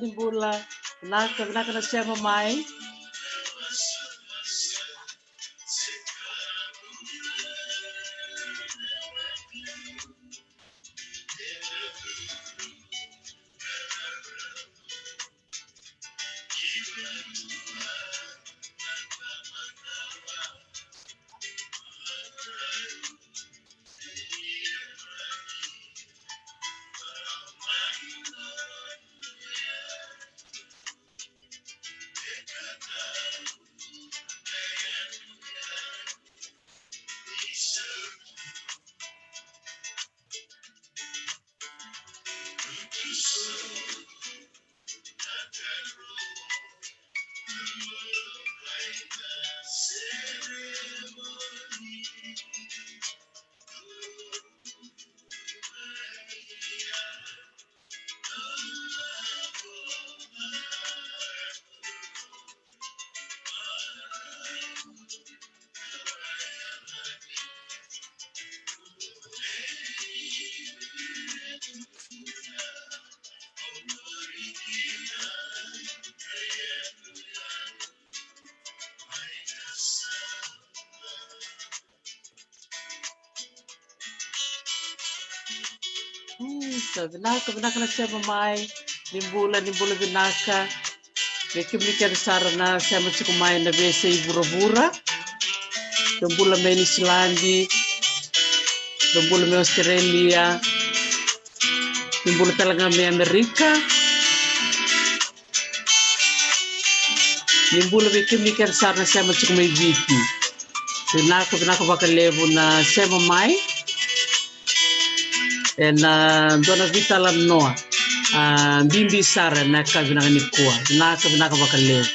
Nimbula. Naka nasema mai. Vinaka nasema mai. Nimbula vinaka. Vekimnika sarana sama siku mai na vese ibura-bura. Nimbula me Islandi. Nimbula me Australia. Nimbula talaga me Amerika. Nimbula vekimnika sarana sama siku mai viti. Vinaka bakalevu na sema mai. Na dona vita la noa bimbi sara na kavina ni kuwa na kavina bakalevu.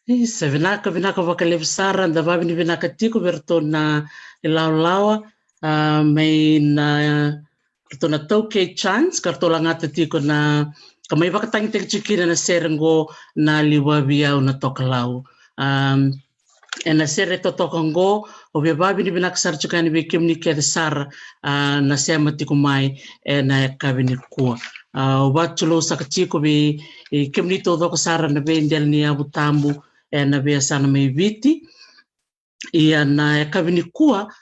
Isa vinaka bakalevu sara da vavi ni vinaka tiko vertona laulawa mai na vertona tau ke chance kartola ngata tiko na kamai vakatangi tek cikina na serengo na liwabi au na tokalau na sere totokango obe vavi ni vinaka sara cikani bekim ni ke sara na sema tiko mai na kavini kuwa watulo sakatiko be kimni to doko sara na be ndel ni abu tambu na biasana mai viti ia na kavini kuwa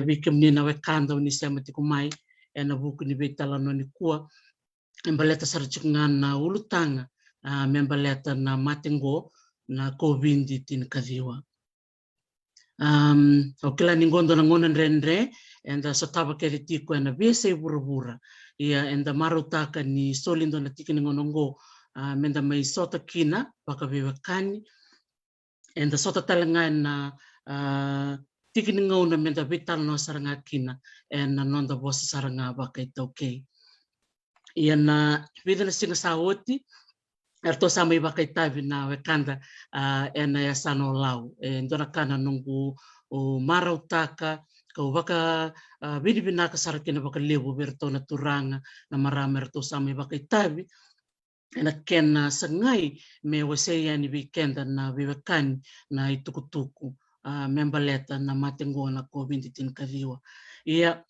bikim ni na wekanda ni sema tiko mai na buku ni betala no ni kuwa embaleta sarchikungan na ulutanga membaleta na matengo na covid tin kadiwa o kila ni ngondo na ngona rendre enda so tava ke tiko na vese burubura ia enda marutaka ni solindo na tiki ni ngonongo menda mai sota kina baka vivakani enda sota talanga na tiki ni ngona menda vital no saranga kina na nonda bosa saranga baka itauke ia na vida na singa saoti erto sama iba kai tavi na wekanda ena ya sano lau ndona kana nungu o marautaka ka waka vidi binaka sarakina baka lebu berto na turanga na marama erto sama iba kai tavi ena kena sangai me waseya ni weekenda na viwekani na itukutuku membaleta na matengo na COVID-19 kariwa ia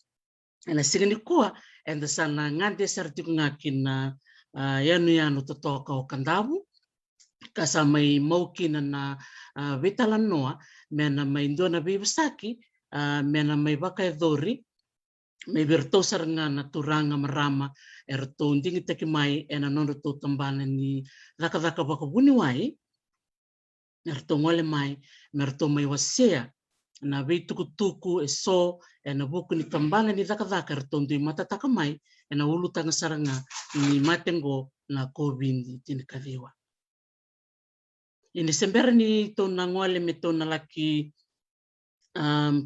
ena sigani kuwa enda sana ngante sartiku ngakina yanu totoka o kandavu kasa mai maukina na vitalan noa mena mai ndona bibsaki mena mai baka edori mai berto saranga na turanga marama erto ndingi teki mai ena nono to tambana ni daka baka buni wai erto ngole mai merto mai wasea na tuku so ena buku ni tambana ni daka erto ndi matataka mai ena ulu tanga saranga ni matengo na COVID tini kariwa. Ini sembera ni to na ngole me to na laki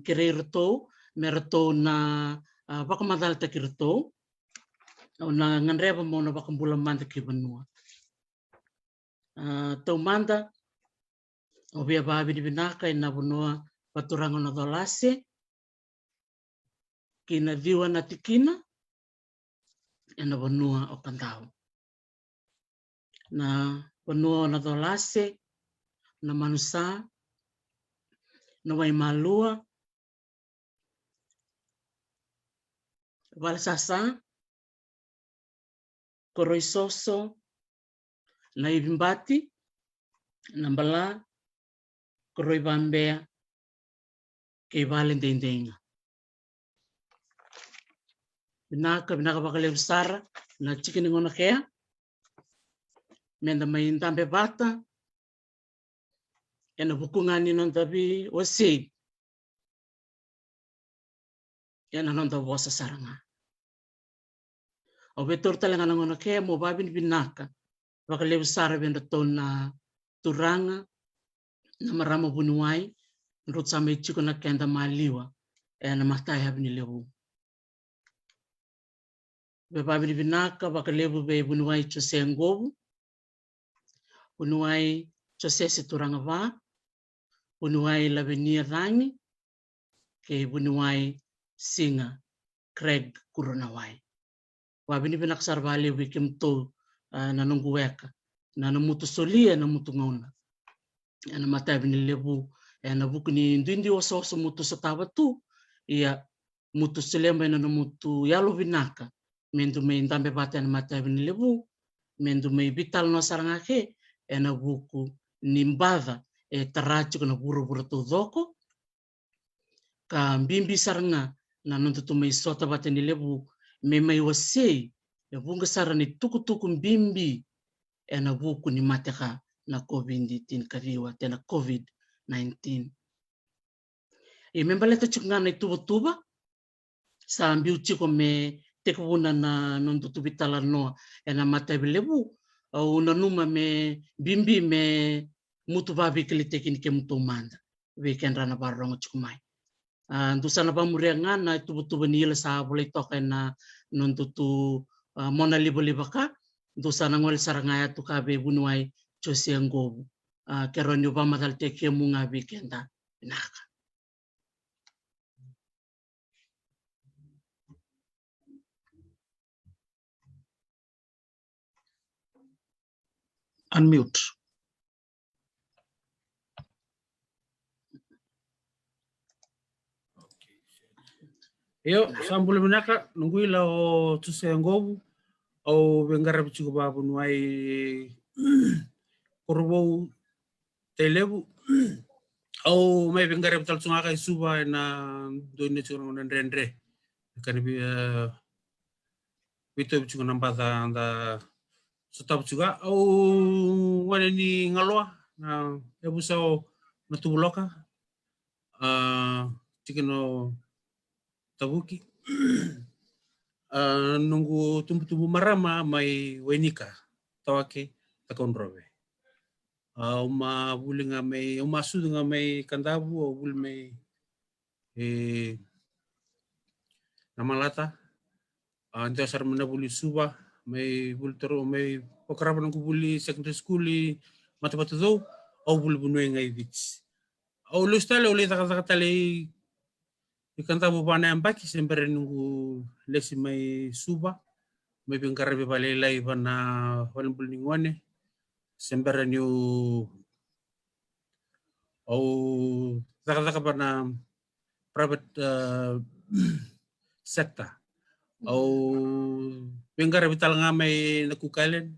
kireirto merto na baka madal ta kirto na nganreba mo na baka bulan manda ki banua. To manda obia babi di binaka ina bunua paturango na dolase kina diwa na tikina ena banua o kandao. Na banua na dolase na manusa na wai malua valsasa koroisoso na ibimbati na mbala koroi bambea ke vale ndendenga binaka bakale usara na chikini ngona kea menda mai ndambe bata ena bukungani nondabi wasi ena nonda bosa saranga o betor talanga ngona kea mo babin binaka bakale usara benda tona turanga na marama bunuai nrut sama chiko na kenda maliwa ena matai habni lewu be babin binaka bakale be bunuai chose ngobu bunuai chose se turanga va bunuai lavenia rangi ke bunuai singa Craig Kuronawai. Wabini binak sarvali wikim to na nungu weka na namutu solia na mutu ngona. Na mata bini lebu na bukuni ndindi oso mutu satawa tu ia mutu selemba na mutu yalo binaka mendu me ndambe bata na mata bini lebu mendu me vital no saranga ke na buku nimbada tarachi kuna buru to doko ka mbimbi saranga na nonto mai sota bata ni lebu me mai wasei ya bunga sarani tuku mbimbi na buku ni mateka na COVID-19 kariwa tena COVID-19 membaleta chukngana tuba sa mbiu chiko me tekuna na nonto tubitala no na mata lebu una numa me bimbi me mutu babi kilitekini ke mutu manda weekend rana barong chukumai ndusana bamuria ngana tubutuba ni ila sa boleh toka na nontutu mona libolibaka ndusana ngol sarangaya tu kabe bunuai chose ngobu keronyo ba madal teke munga weekenda naka unmute. Yo, sambul menaka nunggu ila o tuse ngobu au bengara bichu babu nuai korbo telebu au mai bengara betal sunga suba na doine chuna rendre kan bi bito bichu nambata anda setap juga au wane ni ngaloa na ebuso na tubuloka tikino tabuki nunggu tumbu-tumbu marama mai wenika tawake takon robe. Uma buli nga may umasu nga may kandabu o buli may namalata. Ante asar mana buli suba may buli taro may pagkarapan ng buli secondary school mata-mata daw o buli bunuay ngay beach. O ulit takatali ikantabu pa na ang baki siyempre nunggu lesi may suba may pingkarabi palilay pa na walang buli ningwane. Siyempre niyo o taka pa na private sector o pingkarabi talaga may nakukalen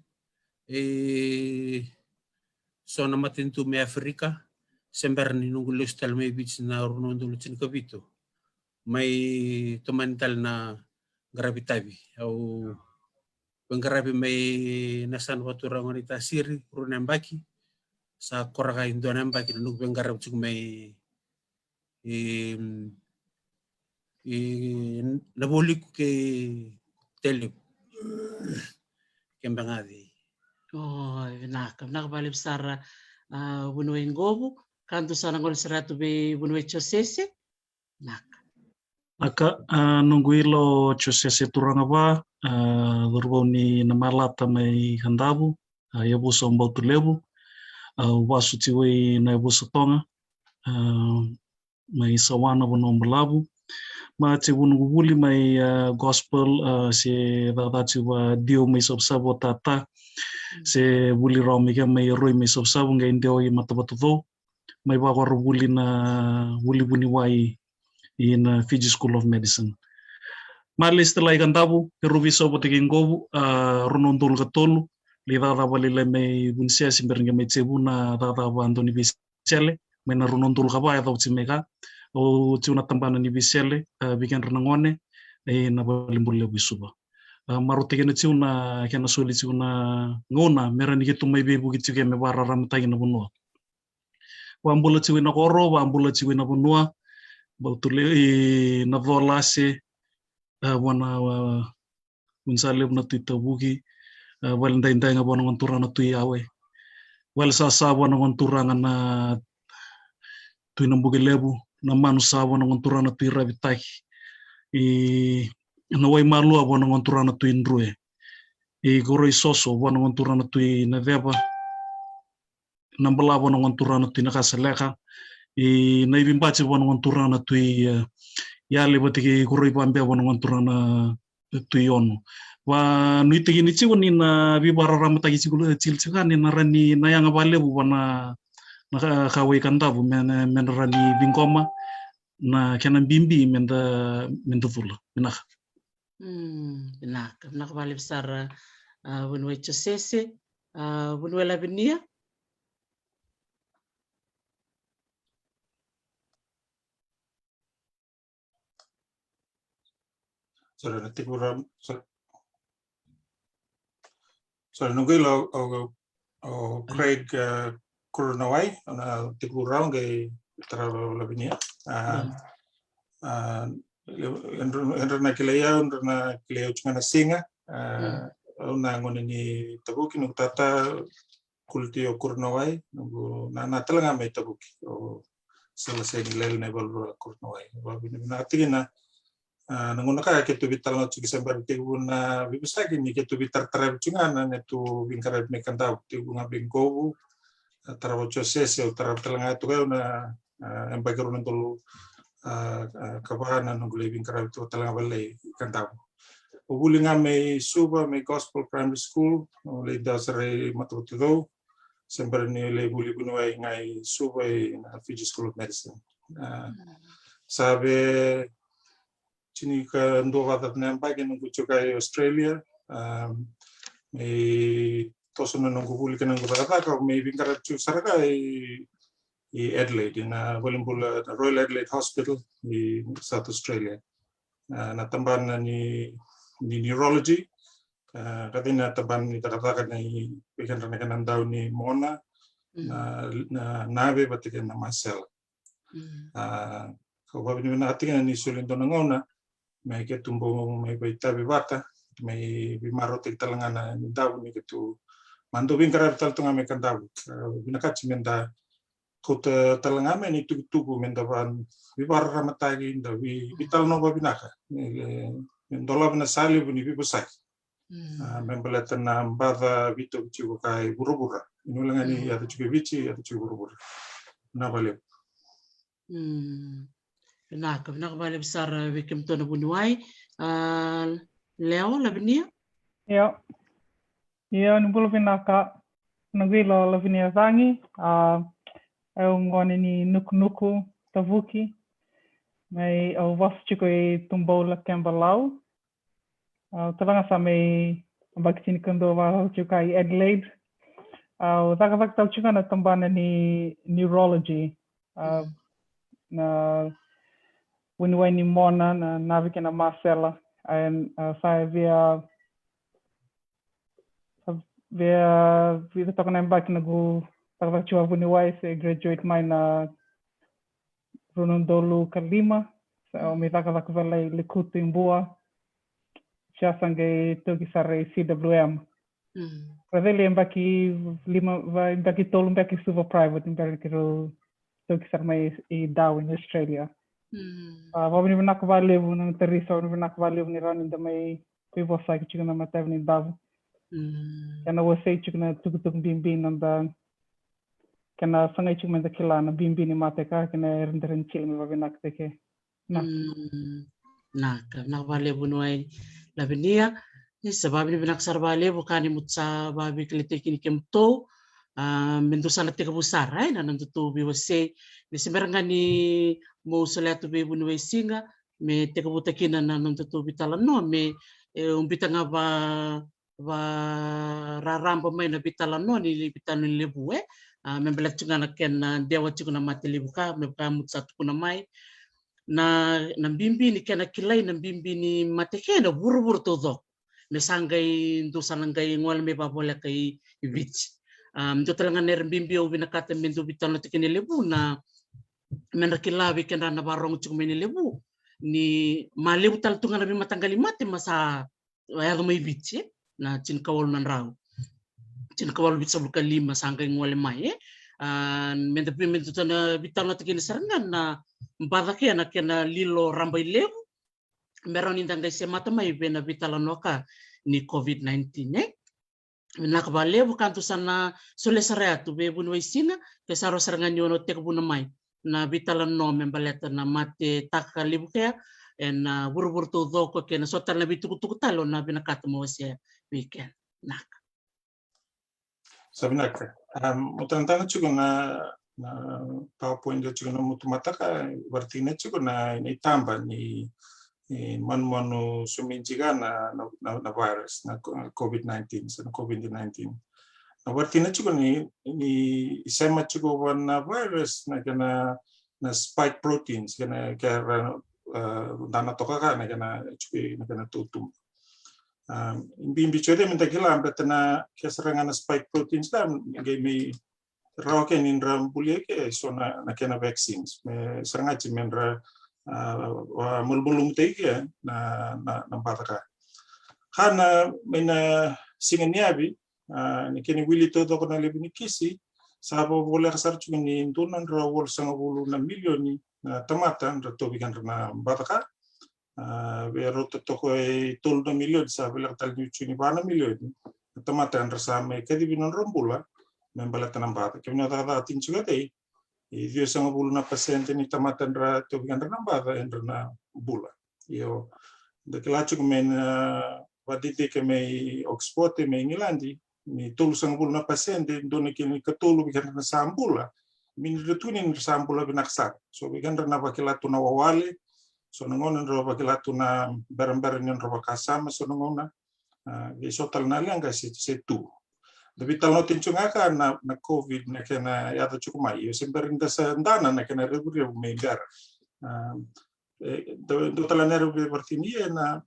so namatin to may Afrika siyempre nung lustal may beach na runon dulot sin kabito may tumantal na gravitabi o pingkarabi may nasan waturang wanita siri runan baki sa koraka indo nambaki nung pingkarabi tsuk may nabulik kay telip kembangadi. Oh, nakabalik sara bunuin gobu kanto sana ngol seratu be bunuin chosese nak. Aka nungguilo chosese turanga ba durbo ni namalata may handabu yabuso mbautu lebu wasu tiwe na yabuso tonga may sawana bono mbalabu ma te bunugubuli may gospel se dadati wa dio may sobsabo tata se buli romika may roi may sobsabo nga indio i matabatudo may bagor buli na buli buni wai in Fiji School of Medicine. Malis telah ikan tabu kerubi sobo teking gobu runondol katolu lidada balile may bunsia simbernya may cebuna dada Antoni Bisele may narunondol kaba atau cimeka o ciuna tampana ni Bisele bikin renangone na balimbul lebu suba. Marote kena ciuna kena soli ciuna ngona merani gitu may bebu gitu ke me bara ramtai na bunua. Wambula ciuna koro wambula ciuna bunua bautule na volase wana unsalem na tuitabuki wal ndai nga bona ngontura na tui awe wal sasa bona ngontura na tui nambuge lebu na manu sa bona ngontura na tui rabitaki na wai malu bona ngontura na tui ndrue goroi soso bona ngontura na tui na veba nambala bona ngontura na tui na kaseleka na ibimbache bona ngontura na tui yale batiki kuroi pambe bona ngontura na tui ono wa nuitigi ni chiwo ni na bibara ramata gi chigulu chilchigani na rani na yanga bale bu bona na kawai kandabu men rani bingoma na kenan bimbi menda fula benak benak bale besar bunwe chosese bunwe labinia. Sorry, nungguilo o Craig Kuronawai na tikurang kay tara labinia. Enro na kilaya chunga singa na ngone ni tabuki nung tata kulti o Kuronawai nung na talaga may tabuki o selesai nilai na balbura Kuronawai. Wabina tingin na nanguna kaya ketu bitar no chiki sambar tigu na bibisa kini ketu bitar tarab chunga na netu bingkarab me kandau tigu nga bingkobu tarab chosese o tarab talanga tu kaya na embagaru nantolu kabahana nungule bingkarab tu talanga balai kandau ubuli nga may suba may gospel primary school le dasare matutudo sambar ni le buli bunuai ngai suba na Fiji School of Medicine sabe Chini ka ndoga dat nempa nung kuchukai Australia may toso na nung kubuli ka nung kutaka ka may bingkarat chu saraka i Adelaide na walimbula Royal Adelaide Hospital i South Australia natamban na ni neurology kati natamban ni takataka na i bikin na kanandaw ni Mona na nabe batikan na Marcel Kau babi ni natingan ni sulin to nangona mai ke tumbo mai baita bibata mai bimaro tek talangana ni daw ni ketu mando bin karar tal tunga mai kan daw binakat menda kota talangame ni tugu menda ban bibar ramatagi nda vital no babinaka mendola bina sali bini bibusai membelatan na mbada vito chigo kai burubura inulangani ada chigo vici ada chigo burubura na bale Nak balik besar bikim tu na bunuai. Leo labinia? Iya. Iya numpul pinaka nagilo labinia sangi. Eu ngone ni nuku tavuki. Mai au was chico e tumbola Camberlau. Talanga sa mai vaccine kando wa chico e Adelaide. Taka tau chico na tambana ni neurology. Na Winuai ni Mona na Navika na Marcela and saya via toka na mbaki na gu taka chua Winuai se graduate mai na Runondolu Kalima sa mi taka vela likutu imbua sia sange toki sare CWM. Pradeli mbaki mbaki tolu mbaki super private mbaki toki sare mai I Darwin Australia. Vamos ni nak valeu nang terisa ni nak valeu ni ran inda mai pivo sai que na mater ni dava. Kana você na tuk bimbi nanda kana sangai chuk menda kila na bimbi ni mateka kana renderan chil mi vabinak teke. Nak valeu bunuai labinia ni sebab ni binak sar valeu bukan ni mutsa babi klite kini kemto mendosa na teka busar ai na nandutu biwase ni semeranga ni mo salatu be bunuai singa me teka butakina na nandutu bitala no me umbitanga va raramba mai na bitala no ni bitano ni lebu me belatunga na ken dewa tukuna mateli buka me buka mutsa tukuna mai na bimbi ni kena kilai na bimbi ni mateke na buru todo me sangai ndosa nangai ngol me babola kai vich mdo talanga ner bimbi o binakata mendo bitano tikene lebu na menrakilawi kena na barong cukumene lebu ni malebu tal tunga na bimatanggali mate masa ayaga may bitse na cinkawal nan raw cinkawal bitsa buka lima sangkay ngwale mai mendo tana bitano tikene sarangan na mbadake na kena lilo rambay lebu meron indangay se mata mai bena bitalanoka ni COVID-19 nakabale bukan tu sana sole sareatu be bunuai sina ke saro sarangan yono tek bunamai na bitalan no membaleta na mate takalibu kaya en buru tu do ko ke na sotar na bitu talo na binakata mo sia weekend nak sabinaka mutantana chugo na PowerPoint do chugo na mutumataka vartina chugo na itamba ni manu suminjiga na virus na COVID-19 na COVID-19 na vartina chugo ni isema chugo na virus na kana na spike proteins kana kaya dana toka kana chugo na kana tutum bimbi chode minta kila ambetana keserangan spike proteins da ngemi roken in rambulie ke sona na kana vaccines me serangachi menra mulbulum tege na bataka hana mena singeniabi ni keni wili todo kona lebini kisi sabo boleh kasar cuma ni tunan rawol sangabulu na milioni na tamatan ratobikan na bataka vero toko e toldo milioni sabela tal ni bana milioni tamatan rasame kedi binon rombula membalatan bata kemina tata tinchuga dei Dio sangabulu na pasente ni tamatan ra tobikan na bata na bula yo de klachu men vadite ke me Oxford me Engilandi ni tolu sangabulu na pasente doni kini katolu bikan na sambula min retuni ni sambula binaksak so bikan na bakilatu na wawale so nangona ro bakilatu na barang-barang ni ro bakasama so nangona ge sotal na lang kasi tu Tapi tal notin chunga ka na COVID na kena yata chukumai yo semperin da sa ndana na kena rebu mengar do talanero be partini na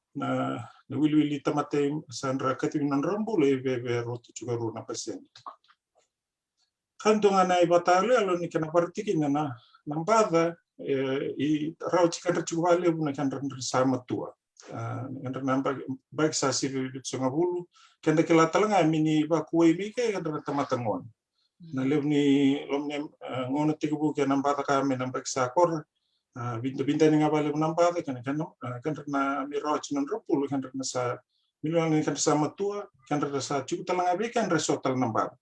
wili tamate sandra katinan rombule be rotu chugaru na pasen kanto nga na ibatale alo ni kena partikin na nambada I rau chikan chuvale una kan sama tua kan namba baik sasi sunga bulu kan de kela talanga mini ba kuai mi ke kan tamatangon na levni lomne ngona tigubu ke nambada ka me namba sa kor binta ni ngabale nambada kan na mi rau chinon ropul kan na sa miluang kan sama tua kan sa cukup talanga be kan resotal nambada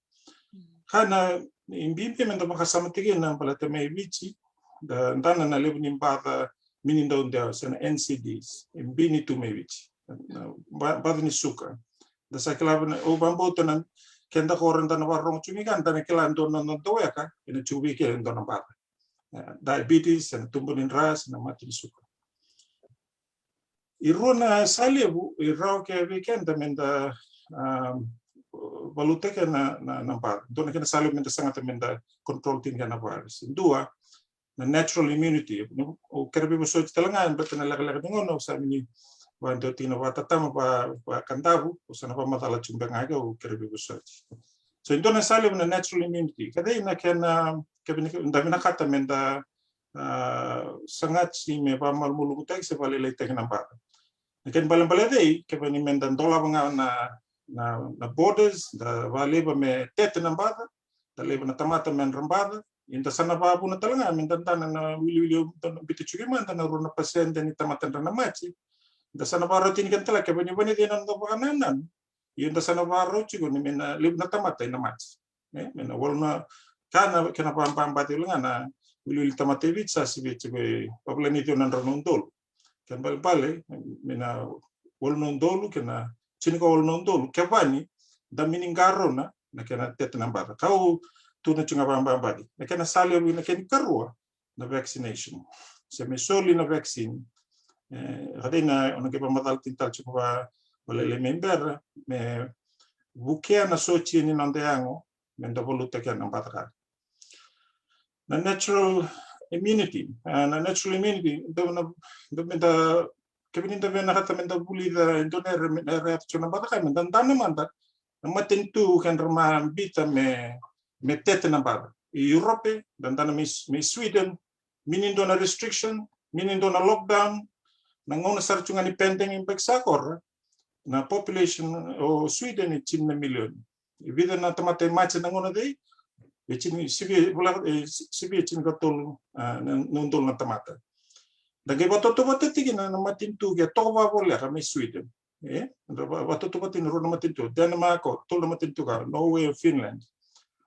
kana imbimpe mendo makasama tigin na pala te may bichi da ndana na lebu ni mbada mini down there sana NCDs imbini tu may bichi bada ni suka da sa kilaba na o bambo to nan kenda koran na warong chumigan da kilan don non to ya ka ina chubi ke don bada diabetes and tumbunin ras na mati suka irona salebu irau ke weekend menda valuta ke na nampak dona kena salu menta sangat menta control tin kana virus dua na natural immunity o kerbe so talangan betana lag ngono sa mini wanto tina wata tama pa kantabu usana pa matala chumbang aga o kerbe so dona salu na natural immunity kada ina kena kebini ndamina kata menta sangat si me pa malmulu kutai se vale le tek nampak ken balam balade kebini menta dola banga na borders da valeba me tete nambada da leba na tamata men rambada inta sana babu na talanga men tantana na wili bitu chugiman na runa pasende ni tamata na machi da sana baro tin kan tala ke bani de nan do bananan inta sana baro chugo ni men leba na tamata na machi men wolna kana pam bati na wili tamata vitsa sibe chube pablani to nan ronondol kan bale mena wolno ndolu kana chini ko olno ndolu kevani da miningarona na kena tete nambara kau tuna chunga bambadi na kena sale na kena karua na vaccination se me soli na vaccine hadina ona ke pamadal tintal chupa wala le member me bukia na sochi ni nandeango menda voluta ke nambara na natural immunity do menda kebini da vena hata menda buli da indoner reaction na bata kan dan manda matentu kan rama bita me tete na bata Europe dan me Sweden minin dona restriction minin dona lockdown na ngona sarchunga ni pending impact sakor na population o Sweden ni chin na million vida na tamate macha na ngona dei chin sibi chin gatol nundol na tamata dagi watoto watiti na matintu ge toba boler me Sweden watoto watin ro matintu Denmark ko tol matintu ka Norway Finland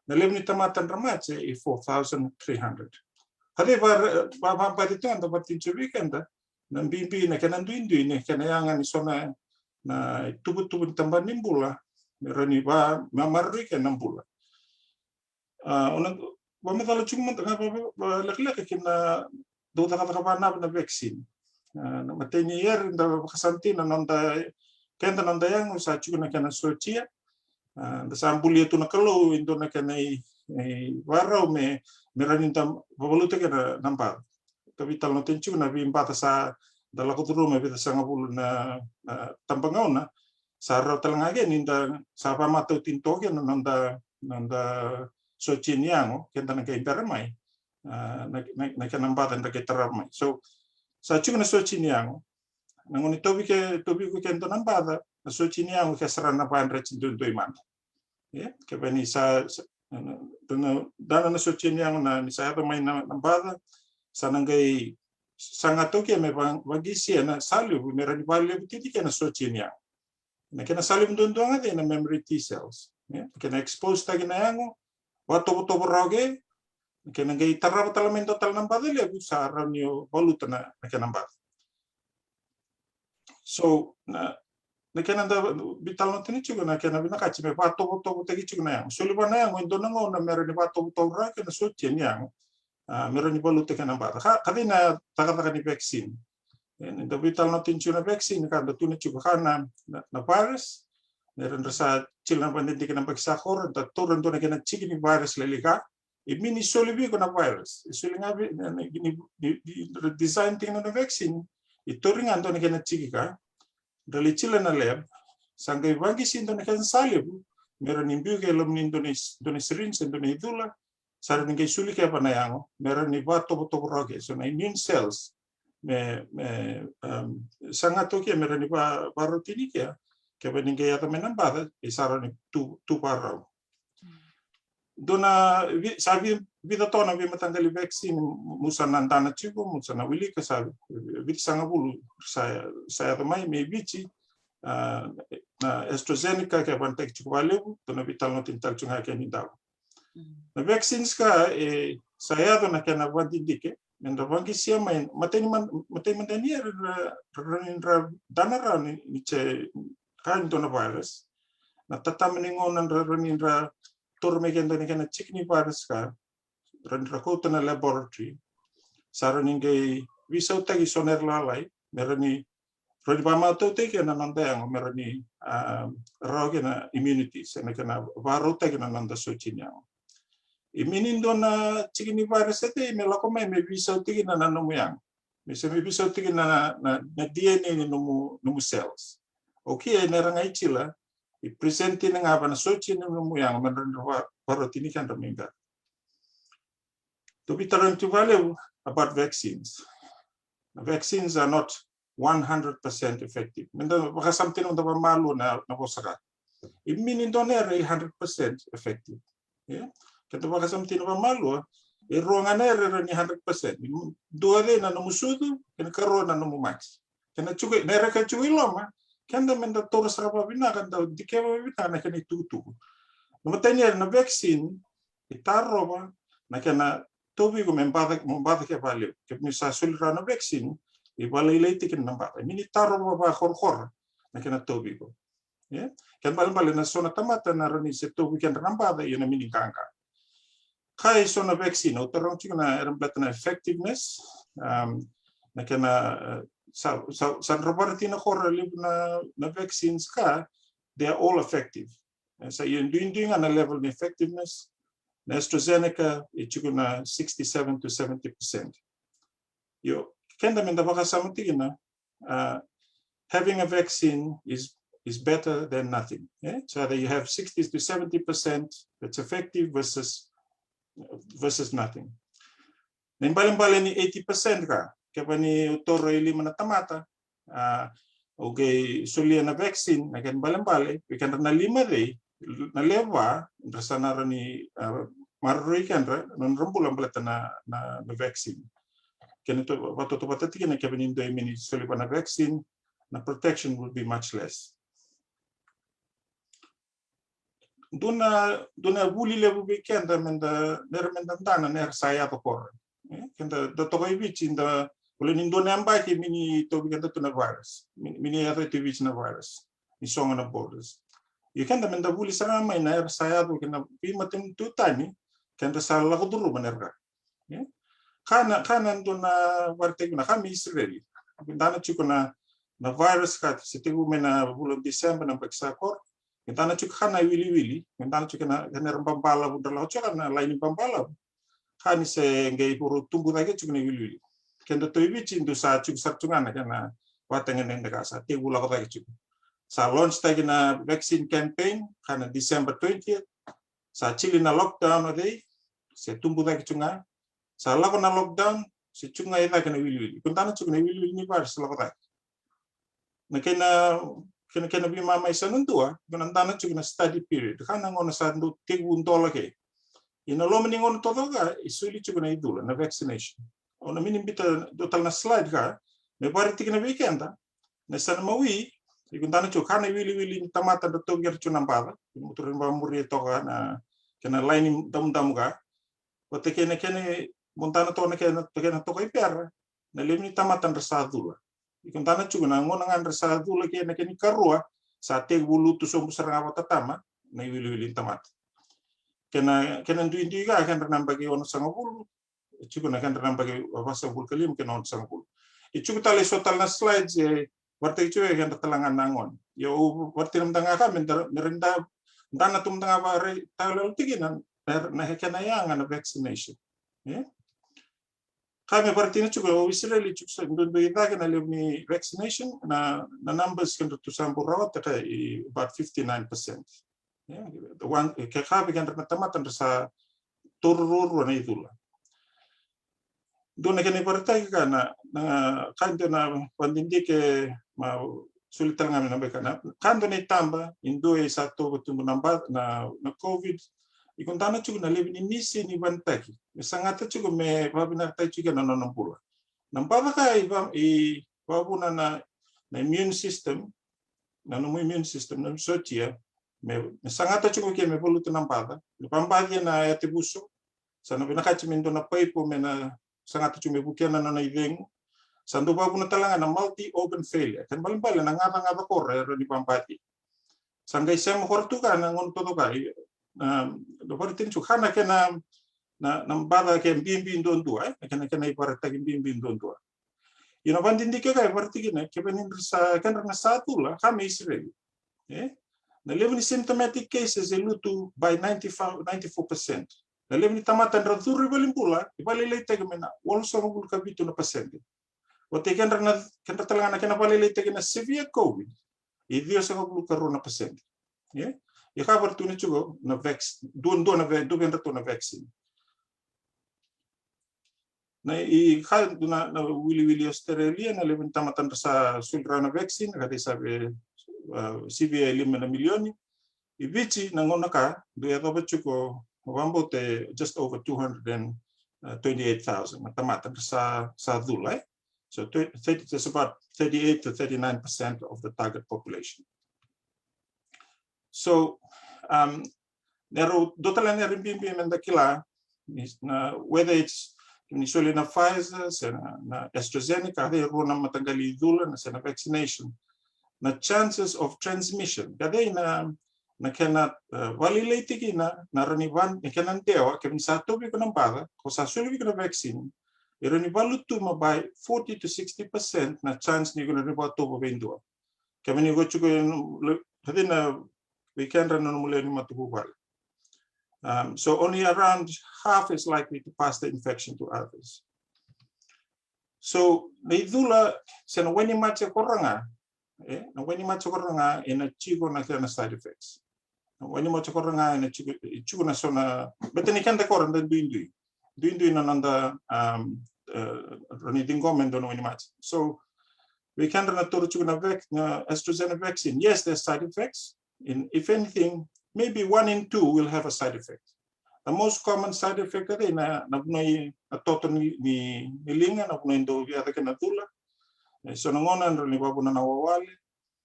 na levni tamatan ramache 4,300 hade ba patito anda matintu weekend na bimbi na kanan duindu ni kanayangan ni sona na tubu tambah nimbula rani ba mamarri ke nambula ona ba metalo cuma ba lek kina do kata na vaksin na mateni yer da kasantina nanda kenda nanda yang sa chuna kana sochia da sambuli tu nakalo indo na kana warau me merani tam babaluta kana nampa tapi tal no tenchu na bi mbata sa dalla kuturu me bita sanga bulu na tampangona sa ro talangage ninda sa pa matu tinto ke nanda sochiniano kenda na kai permai na kanambata nda ke taramai so sa chuna sochiniano nangoni tobi ko kento nambata na sochiniano ke sarana pa andre chindu iman ke bani sa dana na sochiniano na ni sa mai nambata sa nangai sangato ke me bagisi na salu mera ni vale titi ke na sochiniano na kena salu mdondo ngade na memory T cells kena expose tagi na yango wato roge kena gai tarra talamento tal nambada le sa ranio voluta na nambada so na kena da bital no tini chugo na kena bina kachi me wato tagi chugo na yang sulu bana yang indo nango na mera ni wato ra kena sochi yang mera ni voluta kena nambada kadina taka ni vaksin da bital no tini chugo na vaksin ka da tuni chugo kana na virus neren rasa chilna pandenti kena paksakor da turun to na kena chiki ni virus lelika imini solibi kona virus isulinga ni design ting na vaccine itoring ando na kena chiki ka dali chila na lab sangai bangi sin to na kena salib meron imbu ke lom ni indonis syringe indoni idula Sara ninge suli ke apa na yango, mera ni va topo roge, so na immune cells, sangat toki mera ni va rotini ke ba ninge yata menambada, sara ni tu parau. Dona sabi vida tona vi matanggali vaksin musana ndana chico musana wili ka sabi vit sanga bulu saya tamai me bichi na AstraZeneca ke bantek chico valeu dona vital no tintal chunga ke ni daw na vaccines ka saya dona ke na wandindike menda wangi sia main mateni mandani ra danara ni che kan dona virus na tatameningon ra tormegenda ni kana chikni virus ka ran rakota na laboratory sara ninge visau tagi soner lalai merani rodi bama to te ke na nanda yang merani roge na immunity sena kana varo tagi na nanda sochinya iminin dona chikni virus te me lako me visau tagi na nanu yang me se me visau tagi na DNA ni numu cells okay na rangai chila I presenti na nga ba na sochi na yang menrenwa parotini kan raminga. To be to value about vaccines. Vaccines are not 100% effective. Menda baka something on the malu na bosaka. It meaning don't 100% effective. Yeah. Kaya baka something na malu ruangan ni 100%. Dua de na numusudu kena karo na numumax. Kena cukai nera ka cukai lama. Kanda menda toros rapa bina kan tau dikewa bina na kena tutu. Namatanya na vaccine itaro ba na kena tobi ko membata ke value. Ke misa sulra na vaccine ibalai lei tikin nambata. Mini taro ba khor na kena tobi ko. Ya. Kan bal na sona tamata na rani se tobi kan nambata yuna mini kangka. Kai sona vaccine utarong chikna na effectiveness na kena san reparti na khora lib na vaccines ka they are all effective. So you're doing on a level of effectiveness. Na AstraZeneca na 67 to 70%. Yo kenda menda baka samutigina having a vaccine is better than nothing. Yeah? So that you have 60 to 70% that's effective versus nothing. Nimbalim ni 80% ka kaya ni utoro ili manatamata okay sulia na vaccine na kan balambale ikan na 5 day na leva rasana rani marroi kan non rombulan balata na vaccine kan to patati kan kaya ni do imini sulia na vaccine na protection will be much less. Duna buli lebu weekend menda dana ner saya to kor kenda do to bichi inda Kalau nindo namba ki mini to biganda to na virus, mini yata to which na virus, ni songa na borders. You can the menda buli sana may na saya do kena pi matem tu tani, kan ta sala ko duru manerga. Kana ndo na warte na kami Israeli. Bindana chuko na virus ka sitigu mena bulan Desember na paksa kor. Bindana chuko kana wili, bindana chuko na rambambala budala chuko na lain bambala. Kani se ngai puru tumbu lagi chuko na wili. Kendo to ibichi indu sa chuk sartungana kana watengen nenda sa te gula kota chuk sa launch tagi na vaccine campaign kana December 20th sa chili na lockdown ade se tumbu tagi chunga sa lako na lockdown se chunga ida kana wili kuntana chuk na wili ni bar sa kota na kena bi mama isa nuntua kunantana chuk na study period kana ngona sa ndu te guntola ke ina lo meningon totoga isuli chuk na idula na vaccination. Ona minim bita total na slide ka me bari tikina weekenda na sana mawi ikundana chokana wili tamata do toger chunambada muturin ba muri toka na kena line dam ga ote kene montana to na kena toka iper na lemni tamata resadula ikundana chuna ngona ngan resadula kene karua sa te bulu tu sombu seranga tatama na wili tamata kena ndu ga kan nambagi ono sangabulu Cukup nak kan bagi bahasa bulkali mungkin non sangkul. Cukup tali sotal na slides warta cuy kan telangan nangon. Yo warta nam tengah kan merenda dana tum tengah bare talo tiginan na hekana yang na vaccination. Kami parti ni cukup Israeli cukup untuk kita kan lebih vaccination na numbers kan tu sampul rawat tak about 59%. The one kami kan teman-teman tersa tororo na itulah. Dona kene partai kana na kanto na pandindi ke ma sulit ngami na bekana kanto na tamba indo e satu betul menambah na COVID ikon tana cukup na lebih inisi ni bantaki sangat cukup me babina tai cukup na pula nambah kai i babuna na immune system na no immune system na socia me sangat cukup ke me polu nambah pambagi na yatibuso sana binakachi mindo na paipo me na sangat cuma bukian na ideng sandu babu na talanga na multi organ failure kan balik na ngata korre di pampati sanggai sem hortu ka na ngon todo ka do tin chu khana ke na bada ke bimbi don tua ke na iparata ke bimbi don tua ina bandin dike ka iparati ke na ke benin sa kan na satu lah kami Israel na level symptomatic cases elutu by 94%. Na level ni tamatan radhuri balimpula ibalilay tege mena also mabul kabitu na pasyente. Wate kan talanga na balilay tege na severe COVID. Idio sa mabul karo na pasyente. Ya kabar tu ni chugo na vaccine. Duan na vaccine. Na na wili Australia na level tamatan sa sulra na vaccine kada sabe CVA 5 milioni. Ibichi na ngona ka do ya ba chugo Wambote just over 228,000 matamata sa Dulai. So it's about 38 to 39% of the target population. So nero dotala na rimbimbi mendakila whether it's initially na Pfizer na AstraZeneca they runa matangali dula na sa vaccination na chances of transmission kada na kena walilay tigi na raniban kena dewa kemi satu bi kuna pada ko sa suli bi kuna vaccine iraniban lutu by 40 to 60% na chance ni kuna riba to bendua kemi ni gochu ko hadina weekend ran no mule ni matu bal so only around half is likely to pass the infection to others. So neidula sena weni mache koranga na weni mache koranga ina chigo na kena side effects. Wani mo chakor nga na chugo na sona betani kan dekor ndan duindui na nanda rani dingomen don wani match. So we can run a toru chugo na AstraZeneca vaccine. Yes, there's side effects. If anything, maybe 1 in 2 will have a side effect. The most common side effect ay na bunay atoto ni linga na bunay do yata kana tula. So nangona rani babu na nawawali.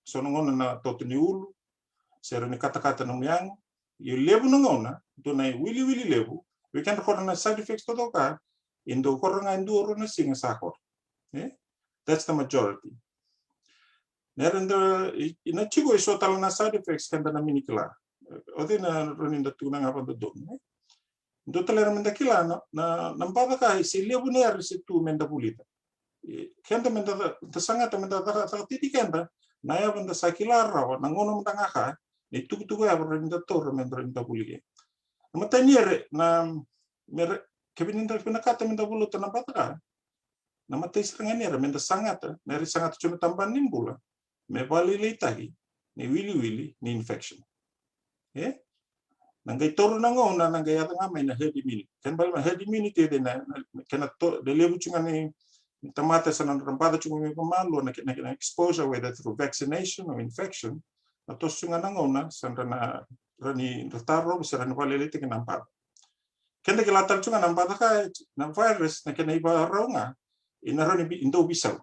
So nangona na toto ni ulu. Sero ni kata-kata ng yang, yung lebu ng ona, doon ay wili lebu, we can record na side effects to ka, indo ko nga enduro na singa sakor. That's the majority. Meron ina chigo iso talo na side effects kanda na minikila. O din na ronin da tunang apa doon. Do tala naman da kila na nambaba ka si lebu na yari si tu menda pulita. Kenda menda da sangat menda da titikenda na yaban da sakila raw nangono menda ka itu ya berinda tor mendrinda bulige mataniere na mer kebininda pinakata menda bulu tanabata na matai seranganera menda sangat meri sangat cuma tamban nimbula me bali leitahi ni wili ni infection nangai toru nangona nangai ata ngamai na herd immunity kan bal herd immunity de na kana to de lebu cunga ni tamata sanan rampata cunga me pamalu na exposure whether through vaccination or infection atau sunga nangona sandra na rani retaro bisa rani valele te nampat kende kelatar cunga nampat ka na virus na kena iba raunga ina rani indo bisa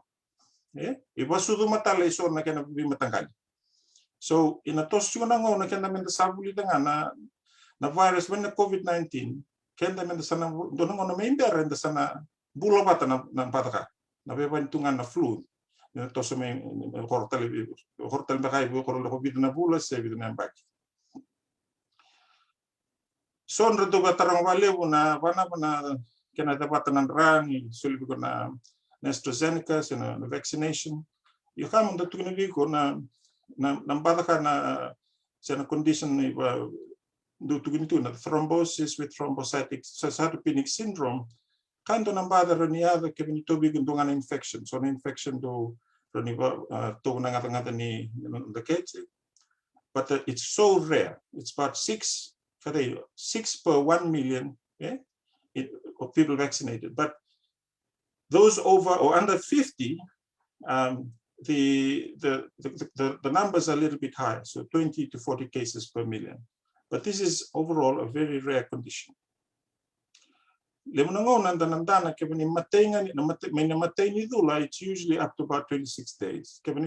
iba sudu matale so na kena bi matangkali so ina tos cunga nangona kena menda sabuli dengan na virus when COVID-19 kenda menda sana donongono member renda sana bulo bata na pataka na beba tungan na flu na to sa may hortal bakay bu ko lo COVID na bula sa bidu na baki so nredo batarang wale na bana kena dapat nan rang sulbi ko na AstraZeneca na vaccination you come on to ko na bata na sa condition ni do tuginito na thrombosis with thrombocytic cytopenic syndrome kanto ng bata raniada kami nito bigundungan na infection so na infection do raniba to na ngata ni the case but it's so rare it's about 6 per 1 million of people vaccinated. But those over or under 50, the numbers are a little bit higher, so 20 to 40 cases per million. But this is overall a very rare condition. It's usually up to about 26 days. And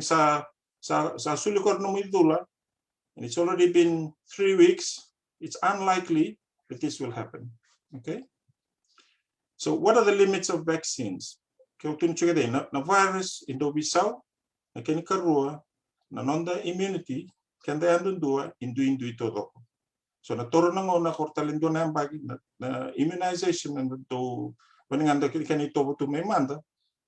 it's already been 3 weeks. It's unlikely that this will happen. Okay. So what are the limits of vaccines? Na virus indo bisau, na kenikarua, na nonda immunity, kanda andun dua, indu todo. So na toro na ngona kortalindo na bagi na immunization and to when anda kani to to may manda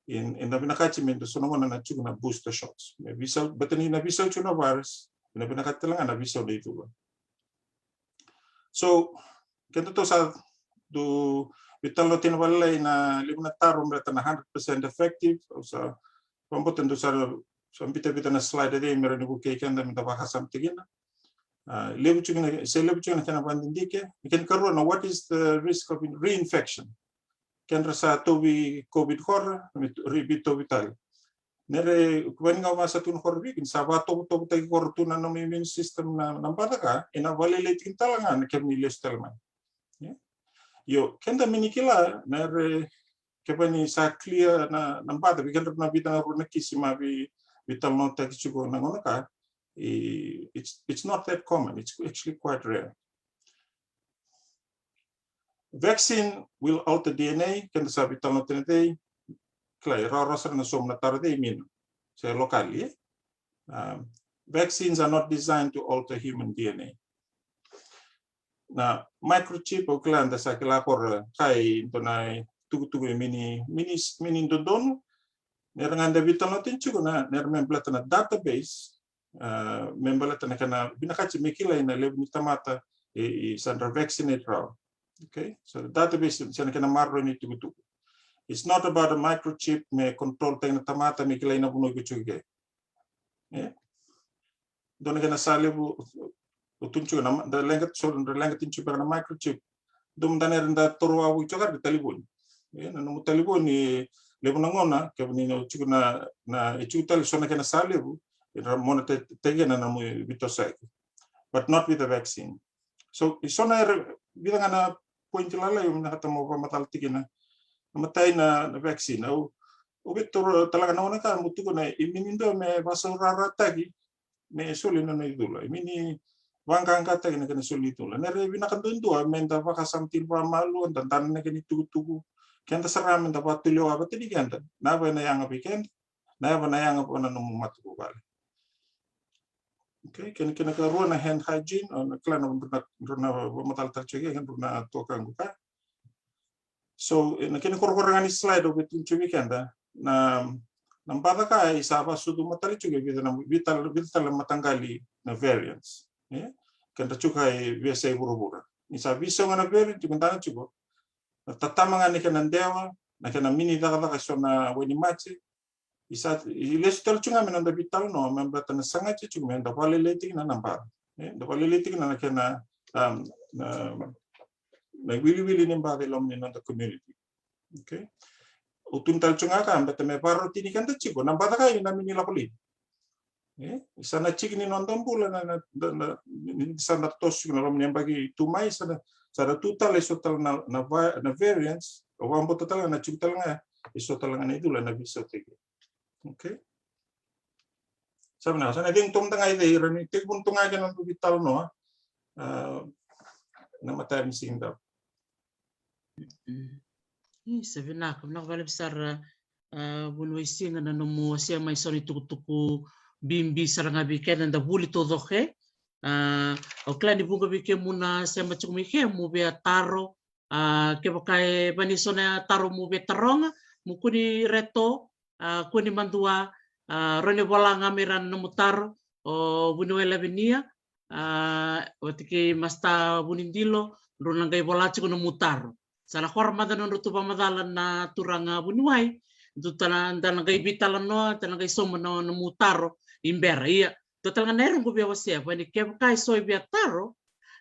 in the binakachimento so na ngona na chugo na booster shots. Bisau batani na bisau chuna virus, na binakatalang na bisau dito. So kento to sa do Vitalo tinwalay na limna tarom rata na 100% effective. So pambutin do sa pita na slide day meron ko kay kanda minta bahasam tigina. Lebu chuna kana bandindike. Ikan karon na what is the risk of reinfection? Kendra sa tobi COVID horror ribito vital. Nere when nga masa tun horror bikin sa bato to tay horror tuna no immune system na nambata ka ina valilate talangan kemilis talman. Yo kenda minikila nere kepani sa clear na nambata bikin na bita na kisima vital nota kichugo na ngona it's not that common. It's actually quite rare. Vaccine will alter DNA kenda sa vital nota nete klay rarasar na som na tarde immune say locally. Vaccines are not designed to alter human DNA. Na microchip o klan da sa kila kor kai donai tugu mini dodon nerang anda vital notin chugo na memblat na database memblat na kana binakachi mikila ina lev mitamata sandra vaccinate raw. Okay, so the database sana kana marro ni tugu. It's not about a microchip me control tayong tamata mikila ina bunoy ko chuge. Dona kana salebu utunchu na da lengat tinchu na microchip dum daner da torwa wu chogar de talibon na no talibon ni lebu ngona ke ni no chu na ichutal sona kana salebu ira monate tegena na mu bitosai but not with the vaccine. So isona bilang ana point lala yung nakatamo pa matal tigina namatay na vaccine o betor talaga na ka mutugo na iminindo me basura tagi me solino na idula imini wangkang kata kena solito la nere binakandundua menda vakasam tilpa malu dan na kini tugu kenta saramen da patulio apa tadi kenta na ba na yang weekend na ba na yang apa na matu bale. Okay kena karuan na hand hygiene on klan na matal tarchege kan na tokang buka. So na kena korkorangan slide o betul weekend na nampata ka isaba sudu matali chuge vital matanggali na variants. Kan tercuka biasa buru-buru. Isa bisa ngana beri dimantana cukup. Tatamanga ni kana dewa, na kana mini daga sona weni machi. Isa iles tercunga menanda vital no membata na sanga cukup menda pale letik na nambar. Da pale letik na kana na wili nimba velom ni nanda community. Okay. Utun tercunga ka ambata me paro tini kan tercukup. Nambata ka ina mini lapoli. Sana chikini nondon pula na sana tos na rom yang bagi tumai sana total isotal na variance o wambo total na chuktal nga isotal nga itu la na bisa tege. Okay. Sabi na sana ding tum tangay de rani tig bun tungay kan vital no na matay missing daw. Sabi na kam na valib sar bunwisi nga nanomo siya may soni tuku bimbi saranga biken anda buli todo he o klani bunga bike muna sema chumike mu be taro ke bakai banisona taro mu be taronga mukuni reto kuni mandua rone bolanga miran namutar o bunuela benia otike masta bunindilo runangai bolachi kuno mutar sala hormada non rutuba madalan na turanga bunuai tutana ngai bitalan no tanangai somo no mutaro imbera ia total nga nerong ko biya wasia when ke kai soy biya taro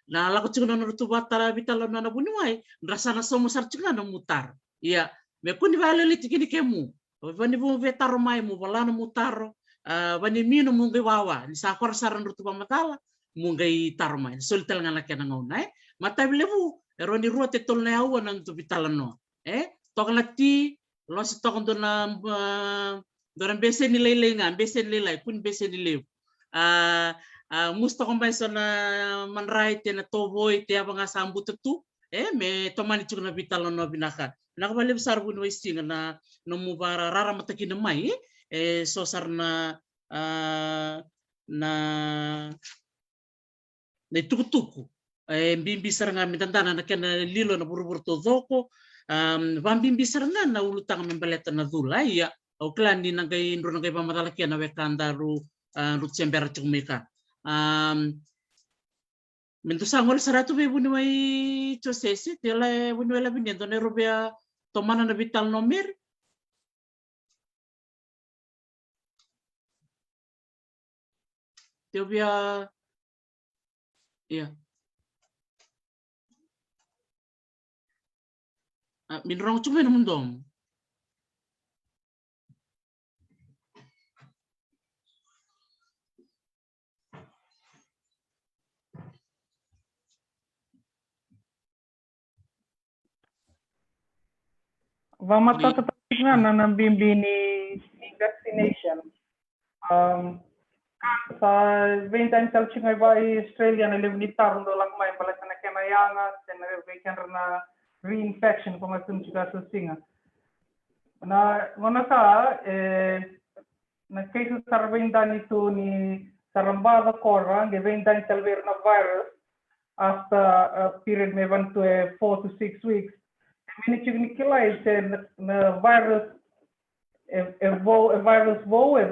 Na laku cik na rutu batara bitalo na bunuai, rasa na somo sar cik na mutar. Iya, me kuni vale li tikini kemu. Vani bu vetaro mai mu balana mutaro. Vani mino mungai wawa, ni sakor saran rutu pamatala, mungai taro mai. Solital ngana kena ngauna Matai lebu, eroni ruate tol na awa nang tu bitala no. Tokalati lo si tokon dona doran bese ni lele ngan, bese ni lele pun bese ni lew. Musta kombai sona manrai te na toboy te abanga sambu tetu, me tomani chukna bitala no binaka. Binaka bale besar bu no istinga na no mubara rara mataki na mai, so sarna na tuku-tuku. Bimbi saranga mitandana na kena lilo na buru-buru to doko, bimbi saranga na ulutang membaleta na dula ya o klani nangai indro nangai pamatala kia na wekandaru rutsembera chumika mento sangol saratu be bunwai chosese tela bunwela binendo ne robia tomana na vital nomer teobia ya minrong cuma mundom Vamos tratar na bimbi ni vaccination. Sa ventan sal chingai vai Australia na limitar ndo lak mai bala na kena yanga tena weekend na reinfection como tum chiga so singa. Na ngona ka na cases sar ventan itu ni sarambada korra ge ventan sal ver na virus after a period may run to 4 to 6 weeks. Mini chigni kilai na virus virus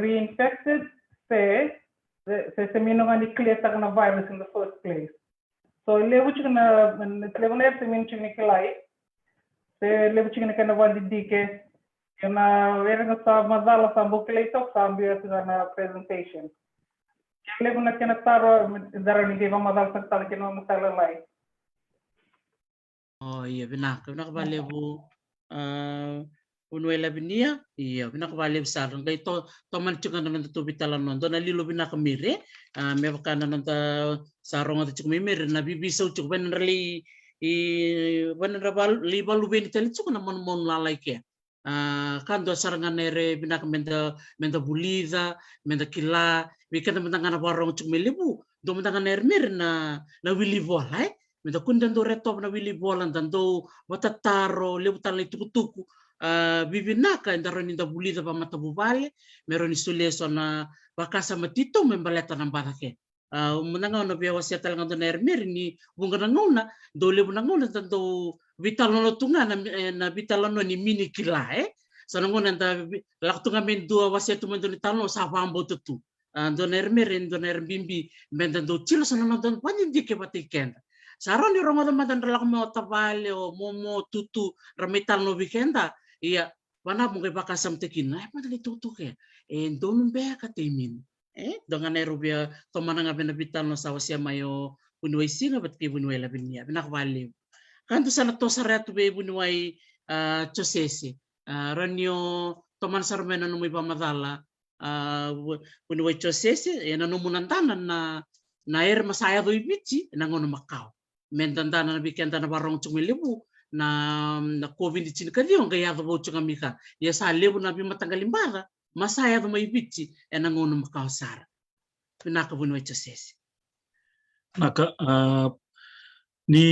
reinfected se minungan ni clear na virus in the first place. So lewu chigna lewu na se mini chigni kilai se lewu chigna kana wandi dike kana weranga sa madala sa buklay tok sa ambiya na presentation. Lewu na kana taro darani di madal sa tal kino masalalay. Oh iya benar bale bu unuela binia iya benak bale besar ngai to man cunga nan tu bitala non dona lilo binak mire me bakana nan ta sarong ta cuk mimir na bibi sau cuk ben rali ben rabal li balu ben tel cuk na mon lalai ke kan do sarangan nere binak menda bulida menda kila bikata mentangana warong cuk melibu do mentangana nere mir na wili volai menta kundan do retop na wili bolan dan do watataro leutan le tuku bibinaka ndaroni nda bulida pa matabubale meroni suleso na bakasa matito membaleta ng batake umunanga no biya wasia talaga do nermer ni bunga ngona do lebu ngona dan do vitalo no tunga na vitalo no ni mini kila so ngona nda laktunga men do wasia tumendo ni talo sa fambo tutu do nermer do bimbi menda do chilo sana no don panin dike batiken Saron di Roma dan relak mo tabale o momo tutu ramital no weekenda iya wana mo kay bakasam tekin ay madali tutu ke donum be ka timin dengan erubia tomana nga benabital no sawa siya mayo bunway singa bat kay bunway labinya binakwali kanto sana to saratu be bunway chosese ranyo toman sarmena no may pamadala bunway chosese nanumunan na masaya do ibici nangono Macau mentandana na bikenta na barong chumilibu na COVID chin kadiong kaya do chunga mika ya sa lebu na bimatangalimbara masaya do may bichi nangono Macau pinakabuno chosese naka ni